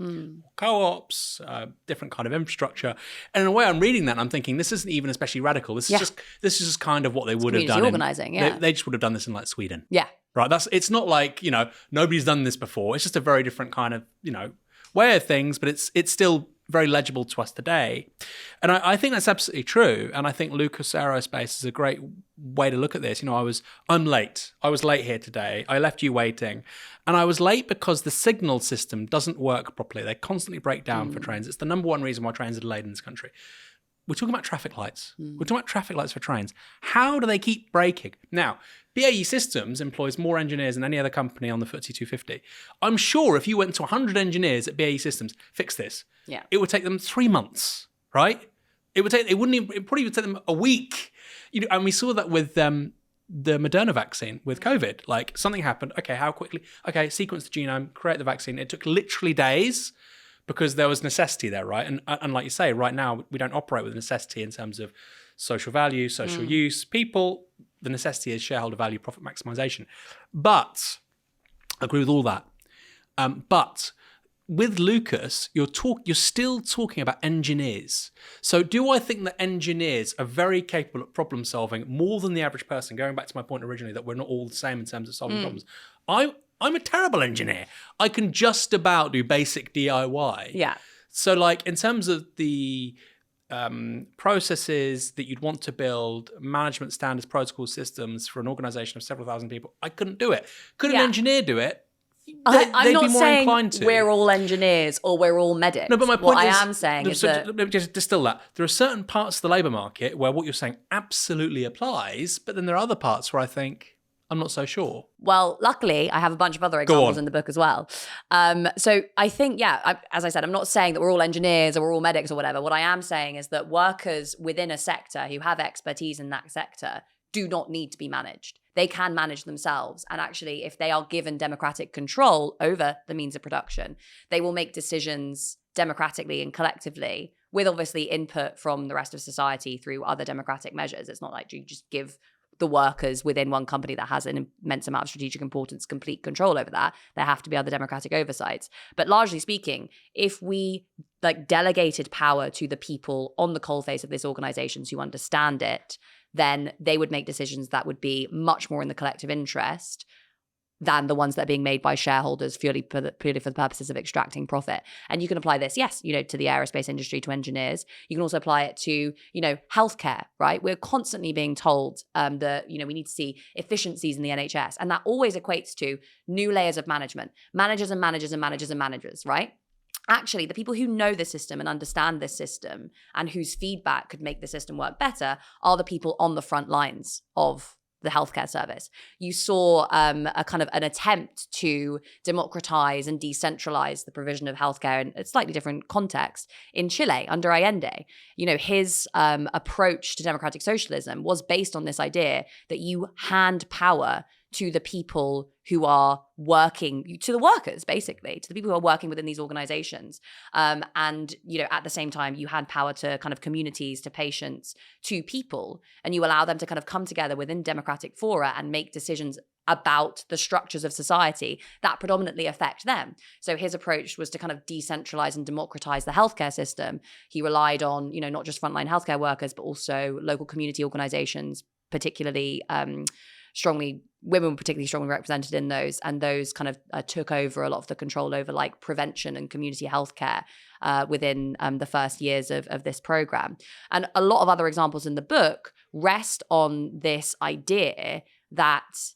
Co-ops, different kind of infrastructure. And in a way, I'm reading that and I'm thinking, this isn't even especially radical. This is just kind of what they would have done. Organising, they just would have done this in like Sweden. Yeah. Right. It's not like, you know, nobody's done this before. It's just a very different kind of, you know, way of things, but it's still very legible to us today. And I think that's absolutely true. And I think Lucas Aerospace is a great way to look at this. You know, I'm late. I was late here today. I left you waiting. And I was late because the signal system doesn't work properly. They constantly break down for trains. It's the number one reason why trains are delayed in this country. We're talking about traffic lights. We're talking about traffic lights for trains. How do they keep breaking? Now, BAE Systems employs more engineers than any other company on the FTSE 250. I'm sure if you went to 100 engineers at BAE Systems, fix this, it would take them 3 months, right? It probably would take them a week. You know, and we saw that with the Moderna vaccine with COVID. Like, something happened. Okay, how quickly? Okay, sequence the genome, create the vaccine. It took literally days, because there was necessity there, right? And like you say, right now, we don't operate with necessity in terms of social value, social use. People, the necessity is shareholder value, profit maximization. But I agree with all that. But with Lucas, you're still talking about engineers. So do I think that engineers are very capable of problem solving more than the average person? Going back to my point originally that we're not all the same in terms of solving problems. I'm a terrible engineer. I can just about do basic DIY. Yeah. So like in terms of the processes that you'd want to build, management standards, protocol systems for an organization of several thousand people, I couldn't do it. Could an engineer do it? I'm not saying to. we're all engineers or we're all medics. No, but my point what is, I am saying is that... Let me just distill that. There are certain parts of the labour market where what you're saying absolutely applies, but then there are other parts where I think I'm not so sure. Well, luckily, I have a bunch of other examples in the book as well. So I think, as I said, I'm not saying that we're all engineers or we're all medics or whatever. What I am saying is that workers within a sector who have expertise in that sector do not need to be managed. They can manage themselves. And actually, if they are given democratic control over the means of production, they will make decisions democratically and collectively with obviously input from the rest of society through other democratic measures. It's not like you just give the workers within one company that has an immense amount of strategic importance complete control over that. There have to be other democratic oversights. But largely speaking, if we delegated power to the people on the coalface of this organizations who understand it, then they would make decisions that would be much more in the collective interest than the ones that are being made by shareholders purely for the purposes of extracting profit. And you can apply this, yes, to the aerospace industry, to engineers. You can also apply it to, healthcare, right? We're constantly being told that, we need to see efficiencies in the NHS. And that always equates to new layers of management, managers and managers and managers and managers, right? Actually, the people who know the system and understand this system and whose feedback could make the system work better are the people on the front lines of the healthcare service. You saw a kind of an attempt to democratize and decentralize the provision of healthcare in a slightly different context in Chile under Allende. His approach to democratic socialism was based on this idea that you hand power to the people who are working, to the workers, basically, to the people who are working within these organizations. And, at the same time, you hand power to kind of communities, to patients, to people, and you allow them to kind of come together within democratic fora and make decisions about the structures of society that predominantly affect them. So his approach was to kind of decentralize and democratize the healthcare system. He relied on, not just frontline healthcare workers, but also local community organizations, particularly women were particularly strongly represented in those, and those kind of took over a lot of the control over prevention and community healthcare within the first years of this program. And a lot of other examples in the book rest on this idea that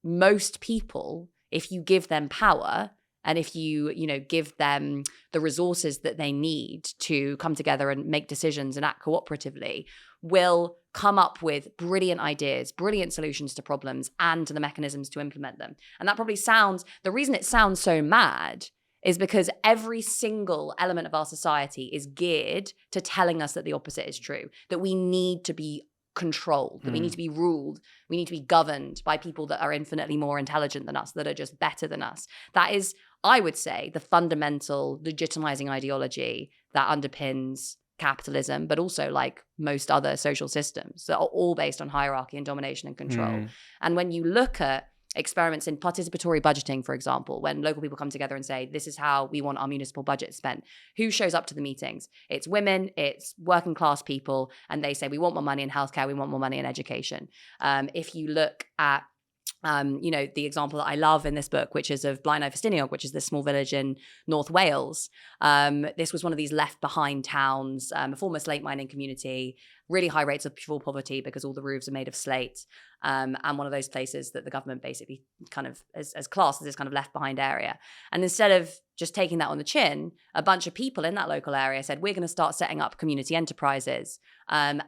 most people, if you give them power and if you give them the resources that they need to come together and make decisions and act cooperatively, will come up with brilliant ideas, brilliant solutions to problems, and the mechanisms to implement them. And that probably the reason it sounds so mad is because every single element of our society is geared to telling us that the opposite is true, that we need to be controlled, that we need to be ruled, we need to be governed by people that are infinitely more intelligent than us, that are just better than us. That is, I would say, the fundamental legitimizing ideology that underpins capitalism, but also most other social systems that are all based on hierarchy and domination and control. And when you look at experiments in participatory budgeting, for example, when local people come together and say, this is how we want our municipal budget spent, who shows up to the meetings? It's women, it's working class people, and they say, we want more money in healthcare, we want more money in education. If you look at the example that I love in this book, which is of Blaenau Festiniog, which is this small village in North Wales. This was one of these left behind towns, a former slate mining community, really high rates of fuel poverty because all the roofs are made of slate. And one of those places that the government basically kind of as classed as this kind of left behind area. And instead of just taking that on the chin, a bunch of people in that local area said, we're going to start setting up community enterprises. And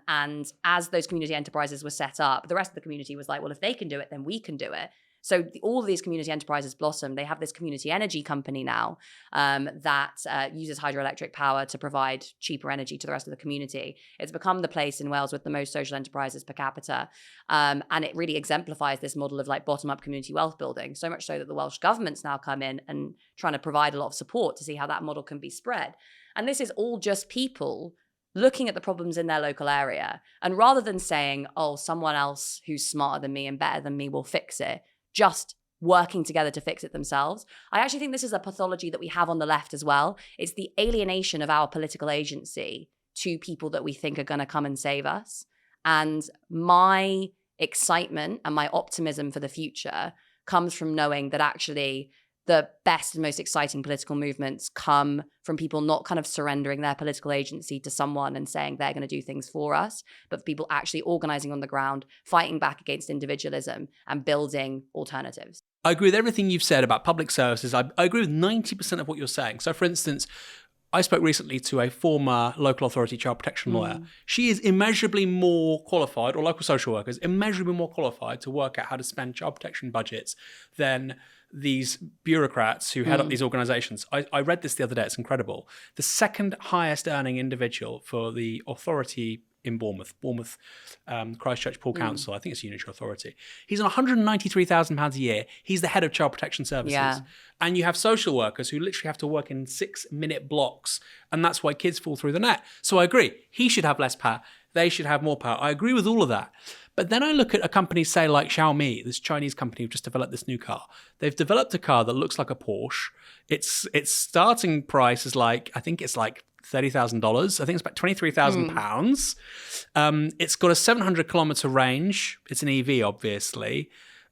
as those community enterprises were set up, the rest of the community was like, well, if they can do it, then we can do it. So all of these community enterprises blossomed. They have this community energy company now that uses hydroelectric power to provide cheaper energy to the rest of the community. It's become the place in Wales with the most social enterprises per capita. And it really exemplifies this model of bottom-up community wealth building, so much so that the Welsh government's now come in and trying to provide a lot of support to see how that model can be spread. And this is all just people looking at the problems in their local area. And rather than saying, oh, someone else who's smarter than me and better than me will fix it, just working together to fix it themselves. I actually think this is a pathology that we have on the left as well. It's the alienation of our political agency to people that we think are going to come and save us. And my excitement and my optimism for the future comes from knowing that actually the best and most exciting political movements come from people not kind of surrendering their political agency to someone and saying they're going to do things for us, but people actually organizing on the ground, fighting back against individualism and building alternatives. I agree with everything you've said about public services. I agree with 90% of what you're saying. So, for instance, I spoke recently to a former local authority child protection lawyer. She is immeasurably more qualified, or local social workers, immeasurably more qualified to work out how to spend child protection budgets than these bureaucrats who head up these organisations. I read this the other day. It's incredible. The second highest earning individual for the authority in Bournemouth, Christchurch Poor Council, I think it's a unitary authority. He's on £193,000 a year. He's the head of child protection services. Yeah. And you have social workers who literally have to work in 6-minute blocks. And that's why kids fall through the net. So I agree. He should have less power. They should have more power. I agree with all of that. But then I look at a company, say, like Xiaomi, this Chinese company who just developed this new car. They've developed a car that looks like a Porsche. Its starting price is like, I think it's like $30,000. I think it's about £23,000. It's got a 700 kilometer range. It's an EV, obviously.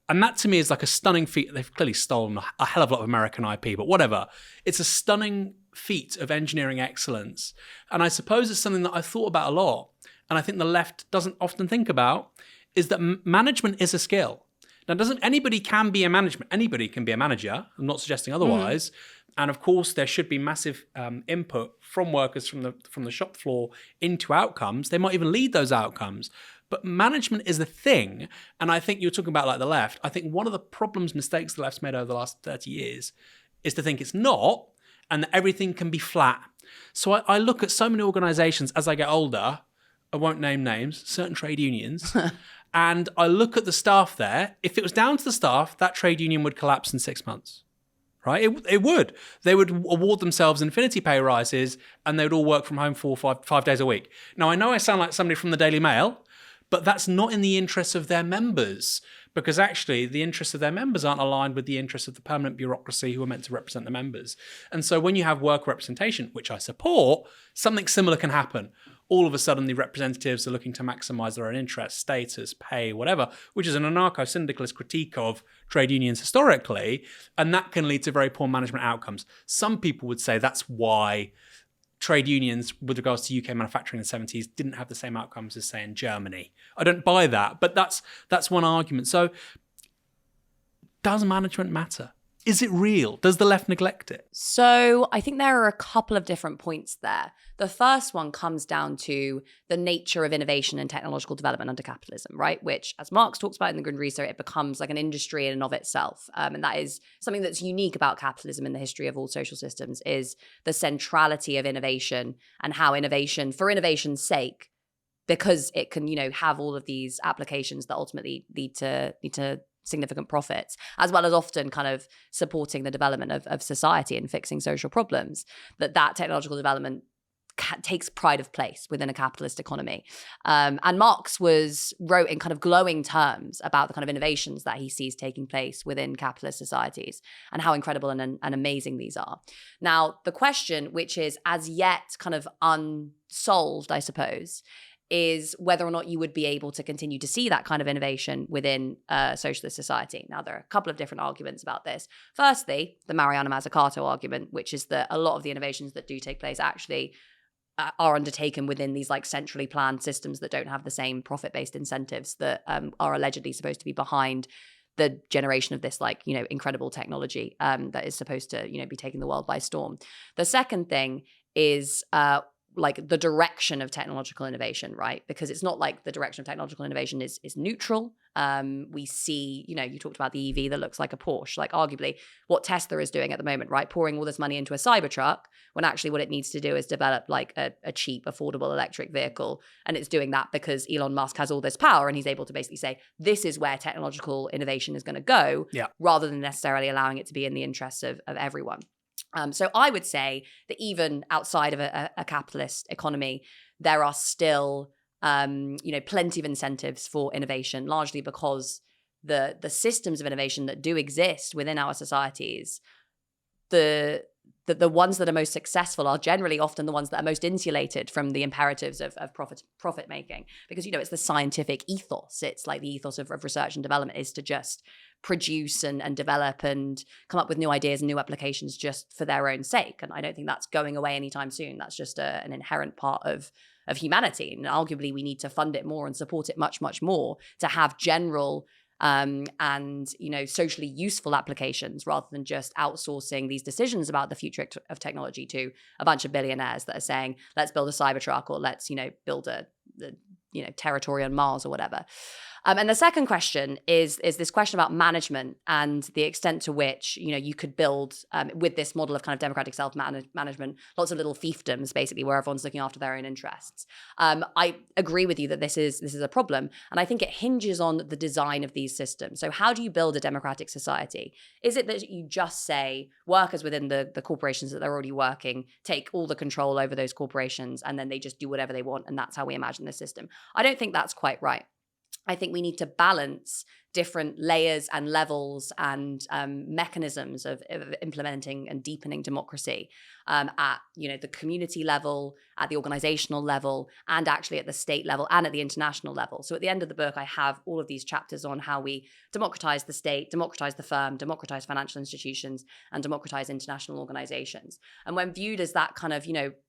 And that to me is like a stunning feat. They've clearly stolen a hell of a lot of American IP, but whatever. It's a stunning feat of engineering excellence. And I suppose it's something that I thought about a lot. And I think the left doesn't often think about, is that management is a skill. Now, anybody can be a management. Anybody can be a manager. I'm not suggesting otherwise. And of course, there should be massive input from workers from the shop floor into outcomes. They might even lead those outcomes. But management is the thing. And I think you're talking about like the left. I think one of the mistakes the left's made over the last 30 years is to think it's not, and that everything can be flat. So I look at so many organizations as I get older. I won't name names, certain trade unions. And I look at the staff there. If it was down to the staff, that trade union would collapse in 6 months, right? It would. They would award themselves infinity pay rises and they would all work from home 4 or 5 days a week. Now, I know I sound like somebody from the Daily Mail, but that's not in the interests of their members, because actually the interests of their members aren't aligned with the interests of the permanent bureaucracy who are meant to represent the members. And so when you have worker representation, which I support, something similar can happen. All of a sudden, the representatives are looking to maximise their own interests, status, pay, whatever, which is an anarcho-syndicalist critique of trade unions historically, and that can lead to very poor management outcomes. Some people would say that's why trade unions, with regards to UK manufacturing in the 70s, didn't have the same outcomes as, say, in Germany. I don't buy that, but that's one argument. So does management matter? Is it real? Does the left neglect it? So I think there are a couple of different points there. The first one comes down to the nature of innovation and technological development under capitalism, right? Which, as Marx talks about in the Grundrisse, it becomes like an industry in and of itself. And that is something that's unique about capitalism in the history of all social systems, is the centrality of innovation and how innovation, for innovation's sake, because it can, have all of these applications that ultimately lead to significant profits, as well as often kind of supporting the development of society and fixing social problems, that technological development takes pride of place within a capitalist economy. And Marx wrote in kind of glowing terms about the kind of innovations that he sees taking place within capitalist societies and how incredible and amazing these are. Now, the question, which is as yet kind of unsolved, I suppose, is whether or not you would be able to continue to see that kind of innovation within a socialist society. Now, there are a couple of different arguments about this. Firstly, the Mariana Mazzucato argument, which is that a lot of the innovations that do take place actually are undertaken within these like centrally planned systems that don't have the same profit-based incentives that are allegedly supposed to be behind the generation of this like, incredible technology that is supposed to, be taking the world by storm. The second thing is like the direction of technological innovation, right? Because it's not like the direction of technological innovation is neutral. We see, you talked about the EV that looks like a Porsche, like arguably what Tesla is doing at the moment, right? Pouring all this money into a Cybertruck when actually what it needs to do is develop like a cheap, affordable electric vehicle. And it's doing that because Elon Musk has all this power and he's able to basically say, this is where technological innovation is going to go, rather than necessarily allowing it to be in the interests of everyone. So I would say that even outside of a capitalist economy, there are still, plenty of incentives for innovation, largely because the systems of innovation that do exist within our societies, the ones that are most successful are generally often the ones that are most insulated from the imperatives of profit making, because it's the scientific ethos. It's like the ethos of research and development is to just produce and develop and come up with new ideas and new applications just for their own sake. And I don't think that's going away anytime soon. That's just an inherent part of humanity. And arguably we need to fund it more and support it much, much more to have general and socially useful applications, rather than just outsourcing these decisions about the future of technology to a bunch of billionaires that are saying, let's build a Cybertruck, or let's build a territory on Mars or whatever. And the second question is this question about management and the extent to which you could build with this model of kind of democratic self-management, lots of little fiefdoms basically where everyone's looking after their own interests. I agree with you that this is a problem, and I think it hinges on the design of these systems. So how do you build a democratic society? Is it that you just say workers within the corporations that they're already working take all the control over those corporations, and then they just do whatever they want, and that's how we imagine the system? I don't think that's quite right. I think we need to balance different layers and levels and mechanisms of implementing and deepening democracy at the community level, at the organizational level, and actually at the state level and at the international level. So at the end of the book, I have all of these chapters on how we democratize the state, democratize the firm, democratize financial institutions, and democratize international organizations. And when viewed as that kind of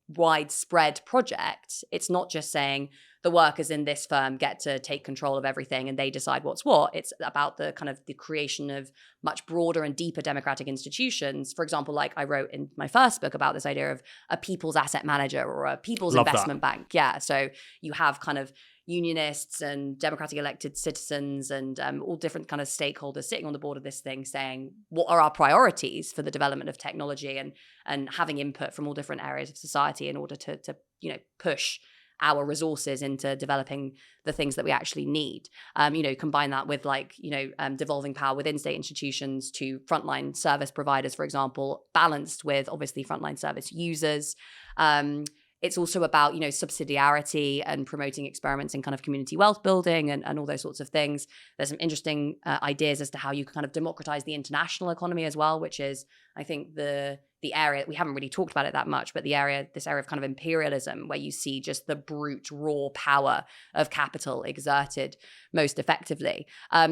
widespread project, it's not just saying the workers in this firm get to take control of everything and they decide what's what. It's about the kind of the creation of much broader and deeper democratic institutions. For example, like I wrote in my first book about this idea of a people's asset manager or a people's investment bank. Yeah. So you have kind of unionists and democratic elected citizens and all different kind of stakeholders sitting on the board of this thing saying, what are our priorities for the development of technology, and having input from all different areas of society in order to push our resources into developing the things that we actually need. Combine that with devolving power within state institutions to frontline service providers, for example, balanced with obviously frontline service users. It's also about, subsidiarity and promoting experiments in kind of community wealth building and all those sorts of things. There's some interesting ideas as to how you can kind of democratize the international economy as well, which is, I think, the area, we haven't really talked about it that much, but this area of kind of imperialism, where you see just the brute raw power of capital exerted most effectively.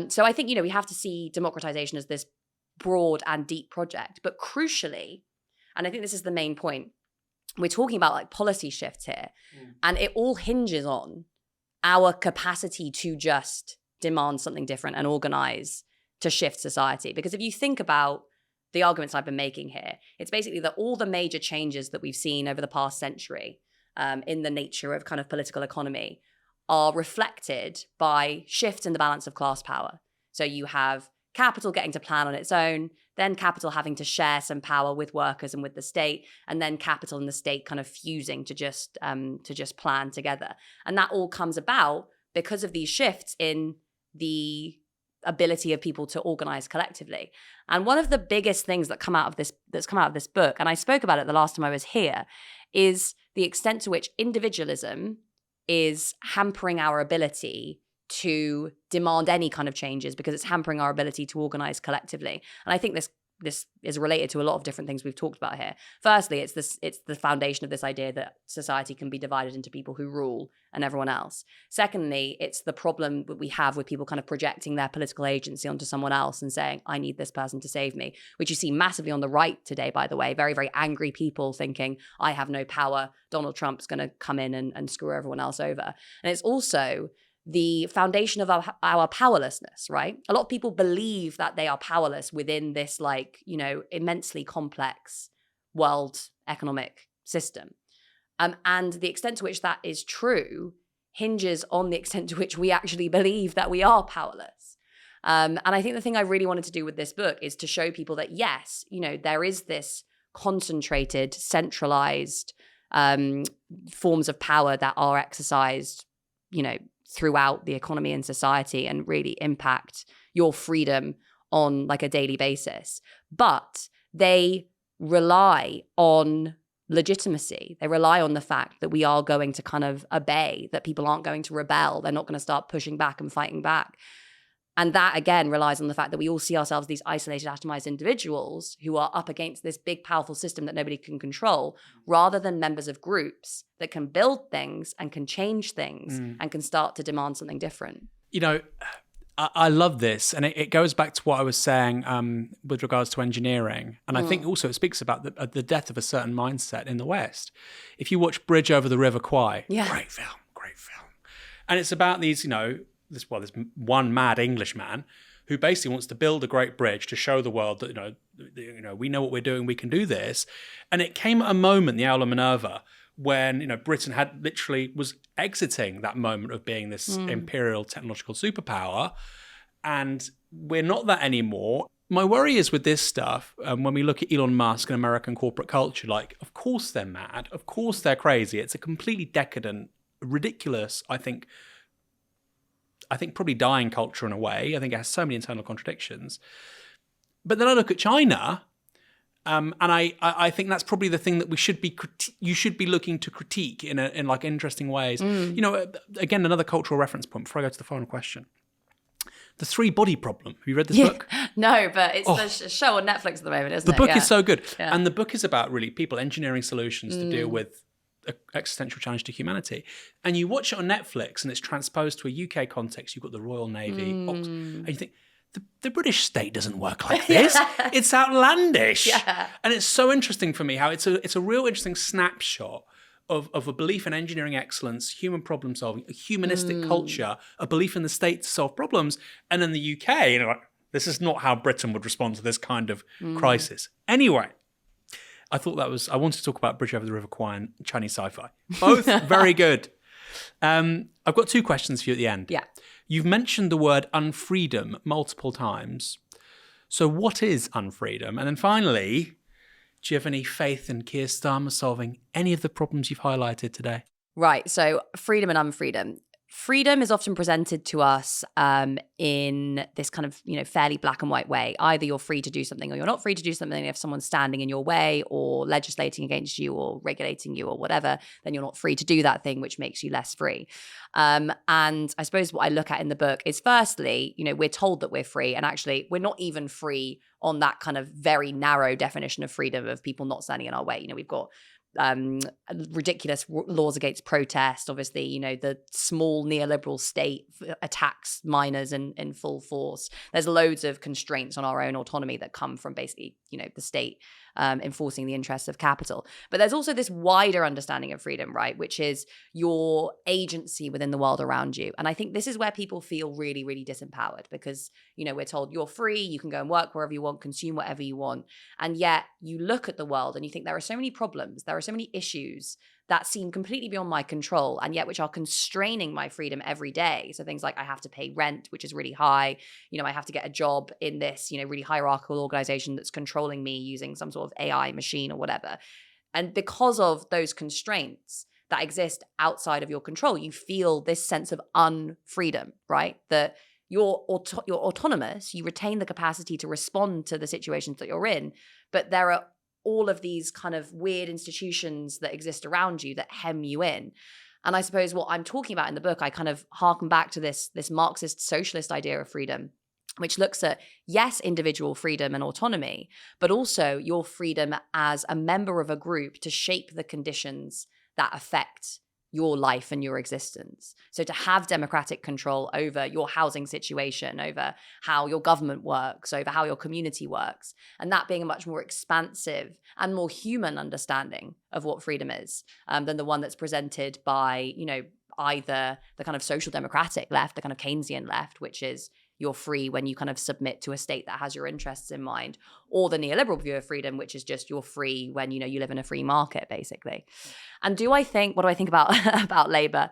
So I think, we have to see democratization as this broad and deep project. But crucially, and I think this is the main point, we're talking about policy shifts here, and it all hinges on our capacity to just demand something different and organize to shift society. Because if you think about the arguments I've been making here, it's basically that all the major changes that we've seen over the past century in the nature of kind of political economy are reflected by shifts in the balance of class power. So you have capital getting to plan on its own, then capital having to share some power with workers and with the state, and then capital and the state kind of fusing to just plan together. And that all comes about because of these shifts in the ability of people to organize collectively. And one of the biggest things that's come out of this book, and I spoke about it the last time I was here, is the extent to which individualism is hampering our ability to demand any kind of changes, because it's hampering our ability to organize collectively. And I think this is related to a lot of different things we've talked about here. Firstly, it's the foundation of this idea that society can be divided into people who rule and everyone else. Secondly, it's the problem that we have with people kind of projecting their political agency onto someone else and saying, I need this person to save me, which you see massively on the right today, by the way. Very, very angry people thinking, I have no power, Donald Trump's going to come in and screw everyone else over. And it's also the foundation of our powerlessness, right? A lot of people believe that they are powerless within this immensely complex world economic system. And the extent to which that is true hinges on the extent to which we actually believe that we are powerless. And I think the thing I really wanted to do with this book is to show people that, yes, there is this concentrated, centralized forms of power that are exercised, throughout the economy and society and really impact your freedom on a daily basis. But they rely on legitimacy. They rely on the fact that we are going to kind of obey, that people aren't going to rebel. They're not going to start pushing back and fighting back. And that, again, relies on the fact that we all see ourselves these isolated, atomized individuals who are up against this big, powerful system that nobody can control, rather than members of groups that can build things and can change things and can start to demand something different. You know, I love this. And it goes back to what I was saying with regards to engineering. And I think also it speaks about the death of a certain mindset in the West. If you watch Bridge Over the River Kwai, great film. And it's about these, you know, this one mad Englishman who basically wants to build a great bridge to show the world that, you know, we know what we're doing, we can do this. And it came at a moment, the Owl of Minerva, when, you know, Britain was exiting that moment of being this imperial technological superpower. And we're not that anymore. My worry is with this stuff, when we look at Elon Musk and American corporate culture, like, of course they're mad. Of course they're crazy. It's a completely decadent, ridiculous, I think probably dying culture in a way. I think it has so many internal contradictions. But then I look at China, and I think that's probably the thing that you should be looking to critique in like interesting ways. You know, again, another cultural reference point before I go to the final question. The Three Body Problem. Have you read this book? No, but it's the show on Netflix at the moment, isn't it? The book is so good. Yeah. And the book is about really people engineering solutions to deal with existential challenge to humanity. And you watch it on Netflix and it's transposed to a UK context. You've got the Royal Navy, and you think, the British state doesn't work like this. It's outlandish. Yeah. And it's so interesting for me how it's a real interesting snapshot of a belief in engineering excellence, human problem solving, a humanistic culture, a belief in the state to solve problems. And in the UK, you know, like, this is not how Britain would respond to this kind of crisis. Anyway, I wanted to talk about Bridge Over the River Kwai and Chinese sci-fi. Both very good. I've got two questions for you at the end. Yeah. You've mentioned the word unfreedom multiple times. So what is unfreedom? And then finally, do you have any faith in Keir Starmer solving any of the problems you've highlighted today? Right. So freedom and unfreedom. Freedom is often presented to us in this kind of, you know, fairly black and white way. Either you're free to do something or you're not free to do something. If someone's standing in your way or legislating against you or regulating you or whatever, then you're not free to do that thing, which makes you less free. And I suppose what I look at in the book is, firstly, you know, we're told that we're free, and actually we're not even free on that kind of very narrow definition of freedom of people not standing in our way. You know, we've got ridiculous laws against protest. Obviously, you know, the small neoliberal state attacks miners in full force. There's loads of constraints on our own autonomy that come from basically, you know, the state enforcing the interests of capital. But there's also this wider understanding of freedom, right, which is your agency within the world around you. And I think this is where people feel really, really disempowered, because, you know, we're told you're free, you can go and work wherever you want, consume whatever you want. And yet you look at the world and you think there are so many problems, there are so many issues that seem completely beyond my control, and yet which are constraining my freedom every day. So things like I have to pay rent, which is really high. You know, I have to get a job in this, you know, really hierarchical organization that's controlling me using some sort of AI machine or whatever. And because of those constraints that exist outside of your control, you feel this sense of unfreedom, right? That you're autonomous, you retain the capacity to respond to the situations that you're in, but there are all of these kind of weird institutions that exist around you that hem you in. And I suppose what I'm talking about in the book, I kind of harken back to this Marxist socialist idea of freedom, which looks at, yes, individual freedom and autonomy, but also your freedom as a member of a group to shape the conditions that affect your life and your existence. So to have democratic control over your housing situation, over how your government works, over how your community works, and that being a much more expansive and more human understanding of what freedom is than the one that's presented by, you know, either the kind of social democratic left, the kind of Keynesian left, which is you're free when you kind of submit to a state that has your interests in mind, or the neoliberal view of freedom, which is just you're free when, you know, you live in a free market, basically. And what do I think about about Labour?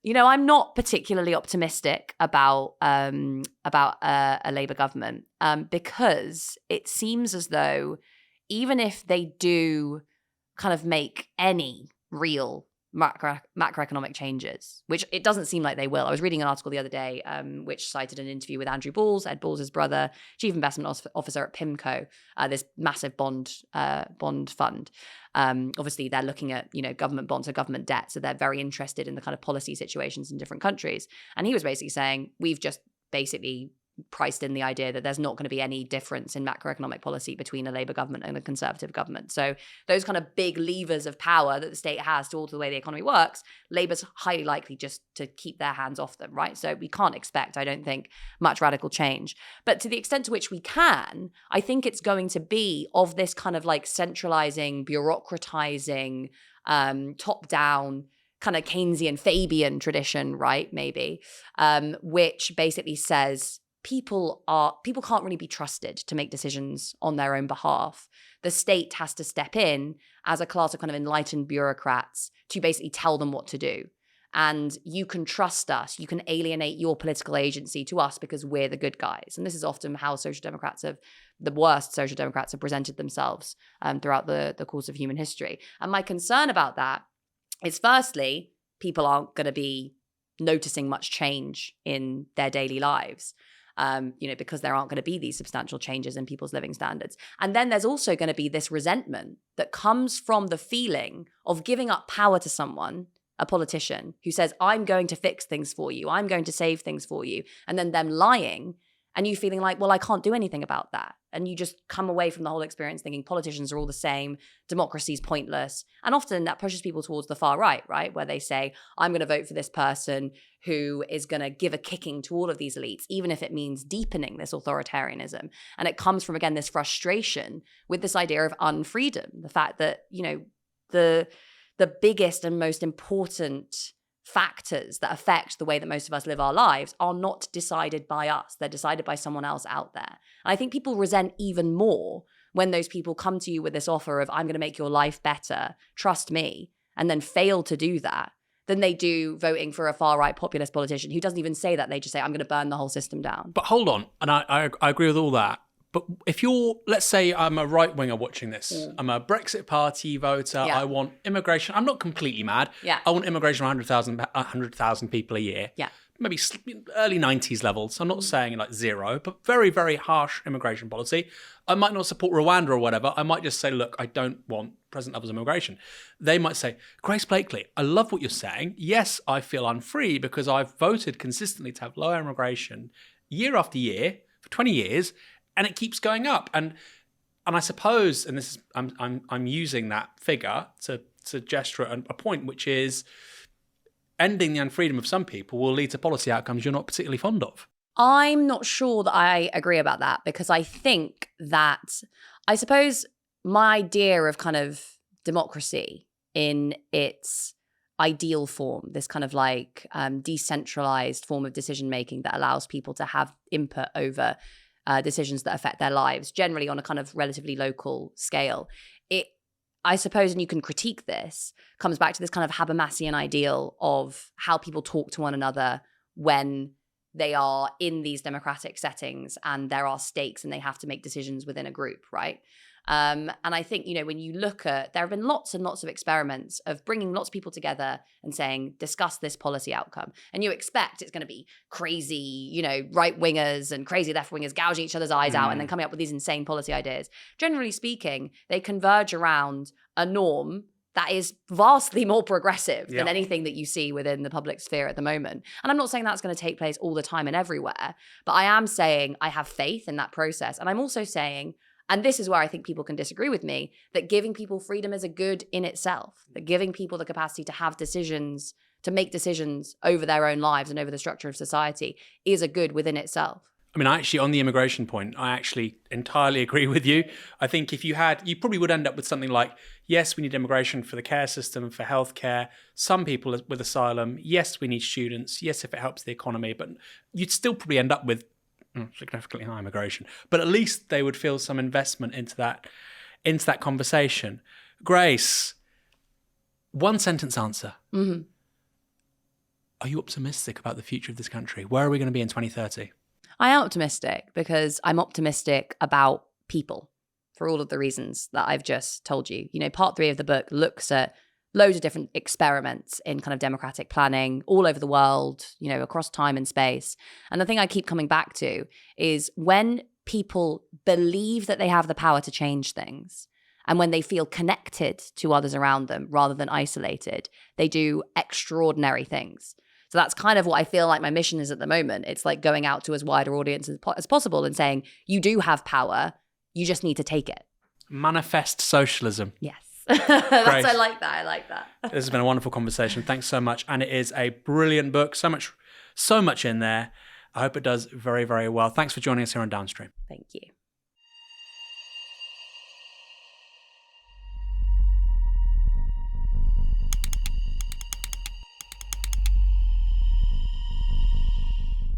You know, I'm not particularly optimistic about a Labour government because it seems as though even if they do kind of make any real macroeconomic changes, which it doesn't seem like they will. I was reading an article the other day which cited an interview with Andrew Balls, Ed Balls' brother, chief investment officer at PIMCO, this massive bond fund. Obviously, they're looking at, you know, government bonds or government debt, so they're very interested in the kind of policy situations in different countries. And he was basically saying, we've just basically priced in the idea that there's not going to be any difference in macroeconomic policy between a Labour government and a Conservative government. So those kind of big levers of power that the state has to alter the way the economy works, Labour's highly likely just to keep their hands off them, right? So we can't expect, I don't think, much radical change. But to the extent to which we can, I think it's going to be of this kind of like centralizing, bureaucratizing, top-down, kind of Keynesian, Fabian tradition, right? Maybe, which basically says people can't really be trusted to make decisions on their own behalf. The state has to step in as a class of kind of enlightened bureaucrats to basically tell them what to do. And you can trust us. You can alienate your political agency to us because we're the good guys. And this is often how the worst social democrats have presented themselves throughout the course of human history. And my concern about that is, firstly, people aren't going to be noticing much change in their daily lives, because there aren't going to be these substantial changes in people's living standards. And then there's also going to be this resentment that comes from the feeling of giving up power to someone, a politician, who says, I'm going to fix things for you, I'm going to save things for you, and then them lying, and you feeling like, well, I can't do anything about that. And you just come away from the whole experience thinking politicians are all the same, democracy's pointless. And often that pushes people towards the far right, where they say, I'm going to vote for this person who is going to give a kicking to all of these elites, even if it means deepening this authoritarianism. And it comes from, again, this frustration with this idea of unfreedom, the fact that, the biggest and most important factors that affect the way that most of us live our lives are not decided by us. They're decided by someone else out there. And I think people resent even more when those people come to you with this offer of, I'm going to make your life better, trust me, and then fail to do that, than they do voting for a far-right populist politician who doesn't even say that. They just say, I'm going to burn the whole system down. But hold on, and I agree with all that. But if let's say I'm a right-winger watching this. I'm a Brexit Party voter. Yeah. I want immigration. I'm not completely mad. Yeah. I want immigration of 100,000 people a year. Yeah. Maybe early 90s levels. I'm not saying like zero, but very, very harsh immigration policy. I might not support Rwanda or whatever. I might just say, look, I don't want present levels of immigration. They might say, Grace Blakeley, I love what you're saying. Yes, I feel unfree because I've voted consistently to have lower immigration year after year for 20 years. And it keeps going up, and I suppose, and this is I'm using that figure to gesture at a point, which is ending the unfreedom of some people will lead to policy outcomes you're not particularly fond of. I'm not sure that I agree about that, because I think that, I suppose, my idea of kind of democracy in its ideal form, this kind of like decentralized form of decision making that allows people to have input over decisions that affect their lives, generally on a kind of relatively local scale. It, I suppose, and you can critique this, comes back to this kind of Habermasian ideal of how people talk to one another when they are in these democratic settings and there are stakes and they have to make decisions within a group, right? And I think, when you look at, there have been lots and lots of experiments of bringing lots of people together and saying, discuss this policy outcome. And you expect it's going to be crazy, right wingers and crazy left wingers gouging each other's eyes out and then coming up with these insane policy ideas. Generally speaking, they converge around a norm that is vastly more progressive than anything that you see within the public sphere at the moment. And I'm not saying that's going to take place all the time and everywhere, but I am saying I have faith in that process. And I'm also saying, and this is where I think people can disagree with me, that giving people freedom is a good in itself, that giving people the capacity to have decisions, to make decisions over their own lives and over the structure of society is a good within itself. I mean, actually, on the immigration point, I actually entirely agree with you. I think if you probably would end up with something like, yes, we need immigration for the care system, for healthcare. Some people with asylum, yes, we need students. Yes, if it helps the economy, but you'd still probably end up with significantly high immigration, but at least they would feel some investment into that conversation. Grace, one sentence answer. Mm-hmm. Are you optimistic about the future of this country? Where are we going to be in 2030? I am optimistic because I'm optimistic about people for all of the reasons that I've just told you. Part 3 of the book looks at loads of different experiments in kind of democratic planning all over the world, across time and space. And the thing I keep coming back to is when people believe that they have the power to change things, and when they feel connected to others around them rather than isolated, they do extraordinary things. So that's kind of what I feel like my mission is at the moment. It's like going out to as wider audience as possible and saying, you do have power, you just need to take it. Manifest socialism. Yes. I like that. This has been a wonderful conversation. Thanks so much. And it is a brilliant book. So much in there. I hope it does very, very well. Thanks for joining us here on Downstream. Thank you.